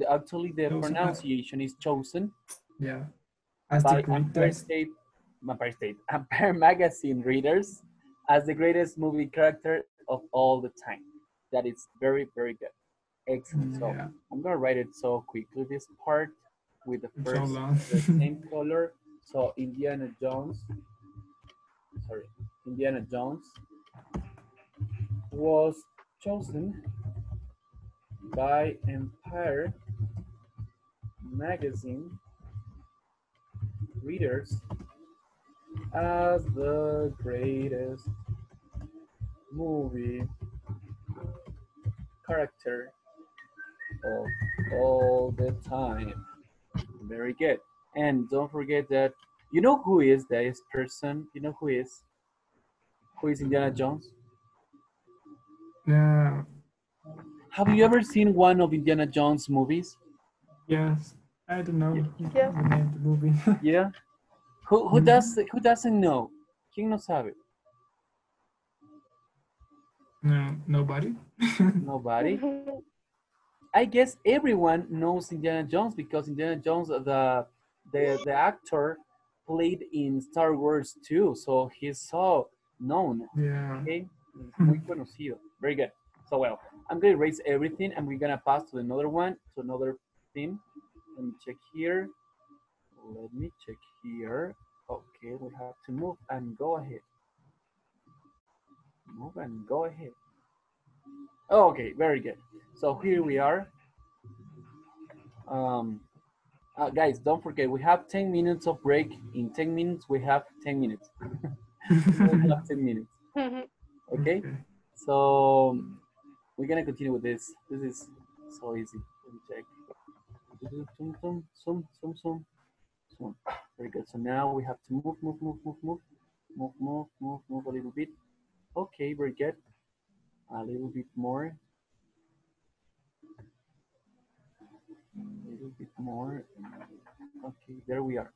S1: Actually, the pronunciation is chosen.
S8: Yeah. As
S1: by
S8: the greatest.
S1: Empire magazine readers as the greatest movie character of all the time. That is very, very good. Excellent. So I'm gonna write it so quickly. This part with the first the same color. So Indiana Jones was chosen by Empire magazine readers as the greatest movie character of all the time. Very good. And don't forget that you know who is this person? You know who is? Who is Indiana Jones?
S8: No.
S1: Have you ever seen one of Indiana Jones movies?
S8: Yes. I don't know.
S2: Yeah.
S8: The name of the movie.
S1: Yeah. Who doesn't know? ¿Quién no sabe?
S8: No, nobody.
S1: Nobody. I guess everyone knows Indiana Jones because Indiana Jones, the actor, played in Star Wars too, so he's so known.
S8: Yeah.
S1: Okay, muy conocido. Very good. So well, I'm gonna erase everything, and we're gonna pass to another one, to another theme. Let me check here. Let me check here. Okay, we have to move and go ahead. Move and go ahead. Okay, very good. So here we are. Guys, don't forget, we have 10 minutes of break. In 10 minutes, we have 10 minutes. We have 10 minutes. Okay? So we're gonna continue with this. This is so easy. Let me check. Zoom. Very good. So now we have to move a little bit. Okay, very good. A little bit more. A little bit more. Okay, there we are.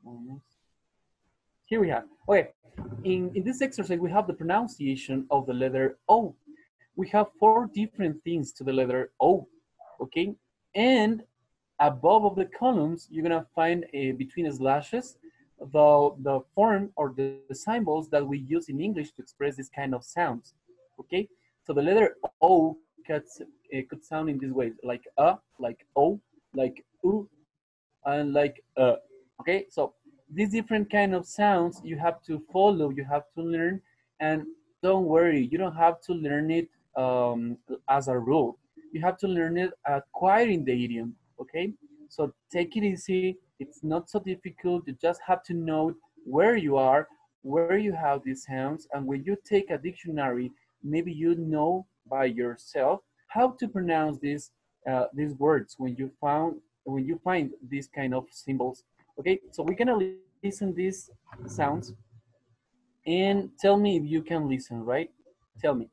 S1: Almost. Here we have. Okay, in this exercise, we have the pronunciation of the letter O. We have 4 different things to the letter O. Okay, and above of the columns, you're gonna find between slashes the form or the symbols that we use in English to express this kind of sounds. Okay, so the letter O could sound in this way, like like O, like U, and like okay, so these different kind of sounds you have to follow, you have to learn, and don't worry, you don't have to learn it as a rule. You have to learn it acquiring the idiom, okay? So take it easy, it's not so difficult, you just have to know where you are, where you have these sounds, and when you take a dictionary, maybe you know by yourself how to pronounce these words when you find these kind of symbols. Okay, so we're gonna listen these sounds and tell me if you can listen, right? Tell me.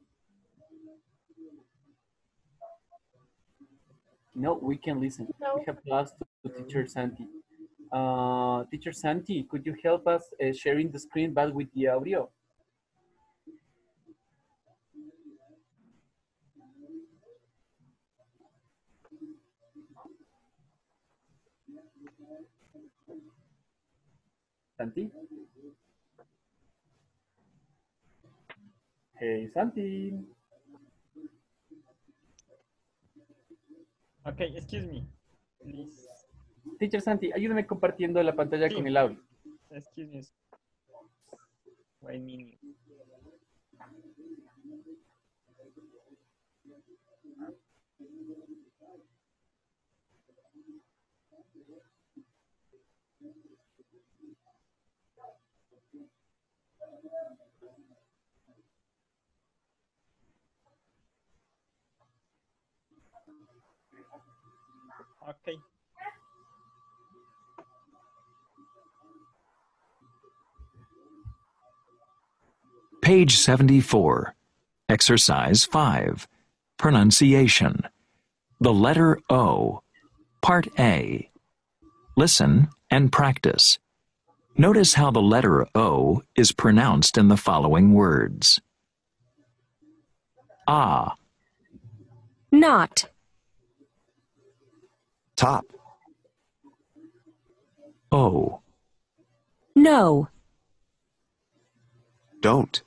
S1: No, we can listen.
S2: No.
S1: We have to ask to Teacher Santi. Teacher Santi, could you help us sharing the screen but with the audio? Santi? Hey, Santi.
S9: Okay, excuse me. Please.
S1: Teacher Santi, ayúdame compartiendo la pantalla
S9: Sí.
S1: con el audio.
S9: Excuse me. Wait a minute. Okay.
S4: Page 74. Exercise 5. Pronunciation. The letter O. Part A. Listen and practice. Notice how the letter O is pronounced in the following words. Ah,
S5: Not.
S12: Top.
S4: O,
S5: No.
S12: Don't.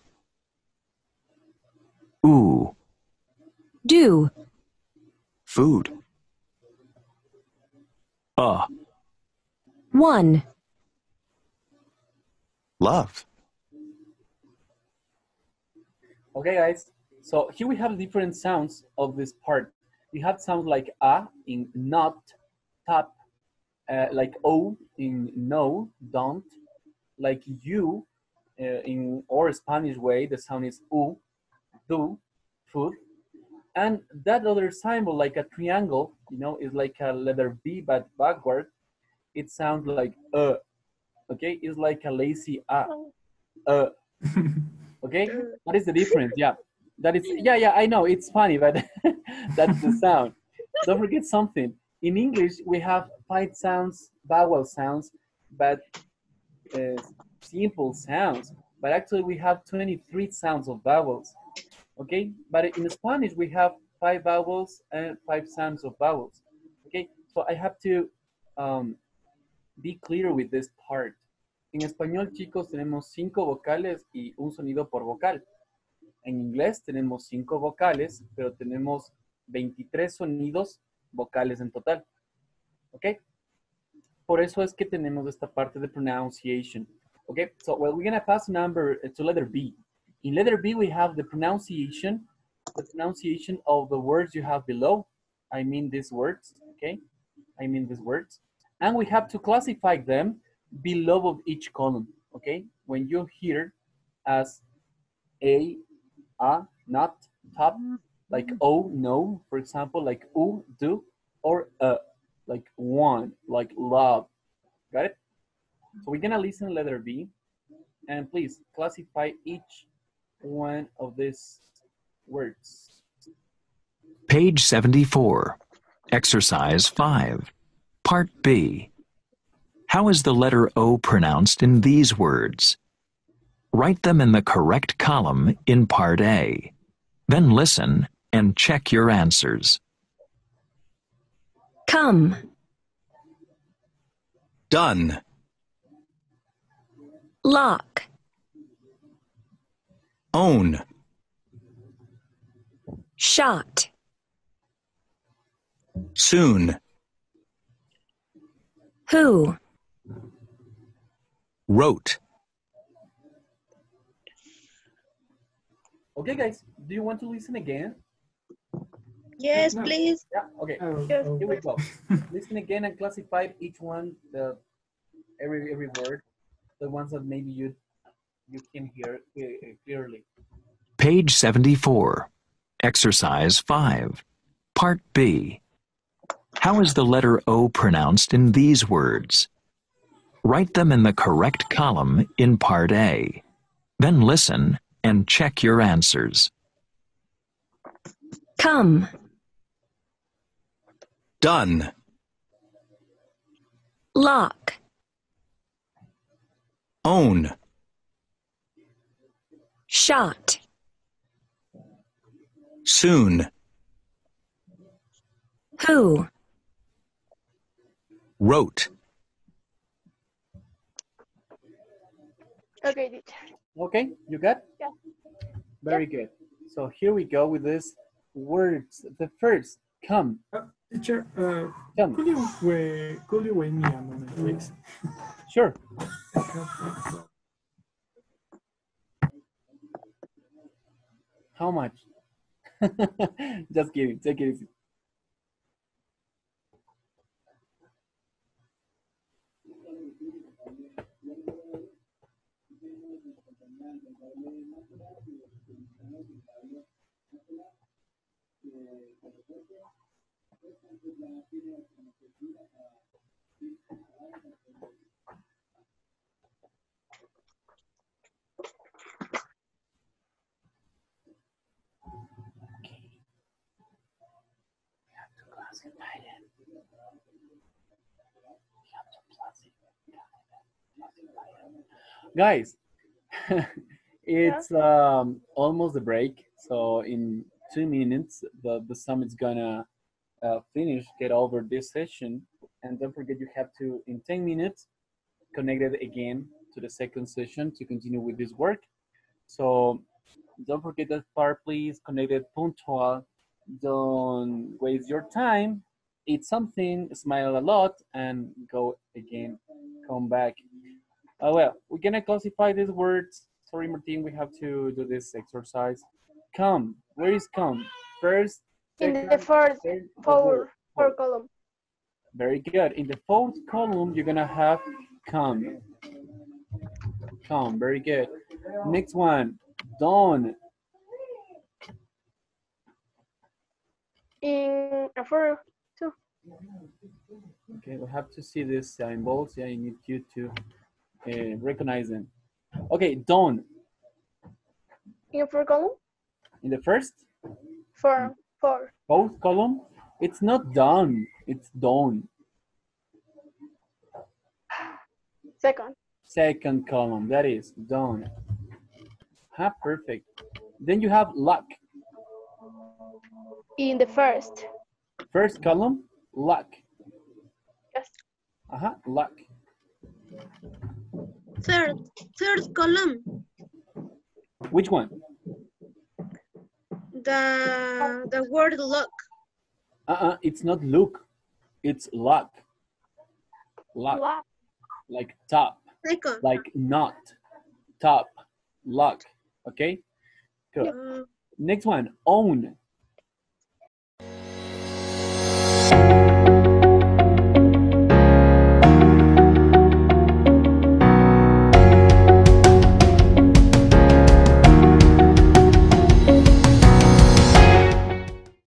S4: oo,
S5: Do.
S12: Food.
S5: One.
S12: Love.
S1: Okay, guys. So here we have different sounds of this part. We have sounds like a in not, top, like o in no, don't, like you in our Spanish way, the sound is u, do, food. And that other symbol, like a triangle, you know, is like a letter B, but backward. It sounds like okay? It's like a lazy okay? What is the difference? Yeah, that is, yeah, I know, it's funny, but that's the sound. Don't forget something. In English, we have 5 sounds, vowel sounds, but simple sounds. But actually, we have 23 sounds of vowels. Okay, but in Spanish we have 5 vowels and 5 sounds of vowels. Okay, so I have to be clear with this part. En español, chicos, tenemos 5 vocales y un sonido por vocal. En inglés tenemos 5 vocales, pero tenemos 23 sonidos vocales en total. Ok, por eso es que tenemos esta parte de pronunciation. Okay, so well, we're gonna pass number to letter B. In letter B, we have the pronunciation of the words you have below. I mean these words, okay? I mean these words. And we have to classify them below of each column, okay? When you hear as a, not, top, like o, no, for example, like u, do, or like one, like love. Got it? So we're gonna listen letter B, and please classify each one of these words.
S4: Page 74. Exercise 5. Part B. How is the letter O pronounced in these words? Write them in the correct column in Part A. Then listen and check your answers.
S5: Come.
S6: Done.
S5: Lock.
S6: Own.
S5: Shot.
S6: Soon.
S5: Who.
S6: Wrote.
S1: Okay, guys, do you want to listen again?
S3: Yes,
S8: No.
S3: please.
S1: Yeah, okay.
S8: Oh,
S1: Here we go. Listen again and classify each one, every word, the ones that maybe you can hear clearly.
S4: Page 74. Exercise 5. Part B. How is the letter O pronounced in these words? Write them in the correct column in Part A. Then listen and check your answers.
S5: Come.
S6: Done.
S5: Lock.
S6: Own.
S5: Shot.
S6: Soon.
S5: Who?
S6: Wrote.
S2: Okay, teacher.
S1: Okay, you got?
S2: Yeah.
S1: Very good. So here we go with these words. The first, come.
S8: Teacher,
S1: Tell me.
S8: could you wait me a moment, please?
S1: Sure. How much? Just kidding. Take it easy. Guys, it's almost the break. So in 2 minutes, the summit's gonna finish, get over this session. And don't forget you have to, in 10 minutes, connect it again to the second session to continue with this work. So don't forget that part, please. Connect it punctual. Don't waste your time. Eat something, smile a lot, and go again. Come back. Well, we're gonna classify these words. Sorry, Martin, we have to do this exercise. Come. Where is come? First,
S2: In
S1: second,
S2: the first
S1: third,
S2: four column.
S1: Very good. In the fourth column, you're gonna have come. Come. Very good. Next one, done.
S2: In a four too.
S1: Okay, we have to see these symbols. Yeah, I need you to recognize them. Okay, done.
S2: In a four column.
S1: In the first?
S2: Four.
S1: Fourth column? It's not done. It's done.
S2: Second.
S1: Second column. That is done. Perfect. Then you have luck.
S2: In the first.
S1: First column, luck.
S2: Yes.
S1: Luck.
S3: Third column.
S1: Which one?
S3: The word luck.
S1: It's not look. It's luck. Luck. Like top.
S3: Second.
S1: Like not. Top. Luck. Okay? Good. Next one, own.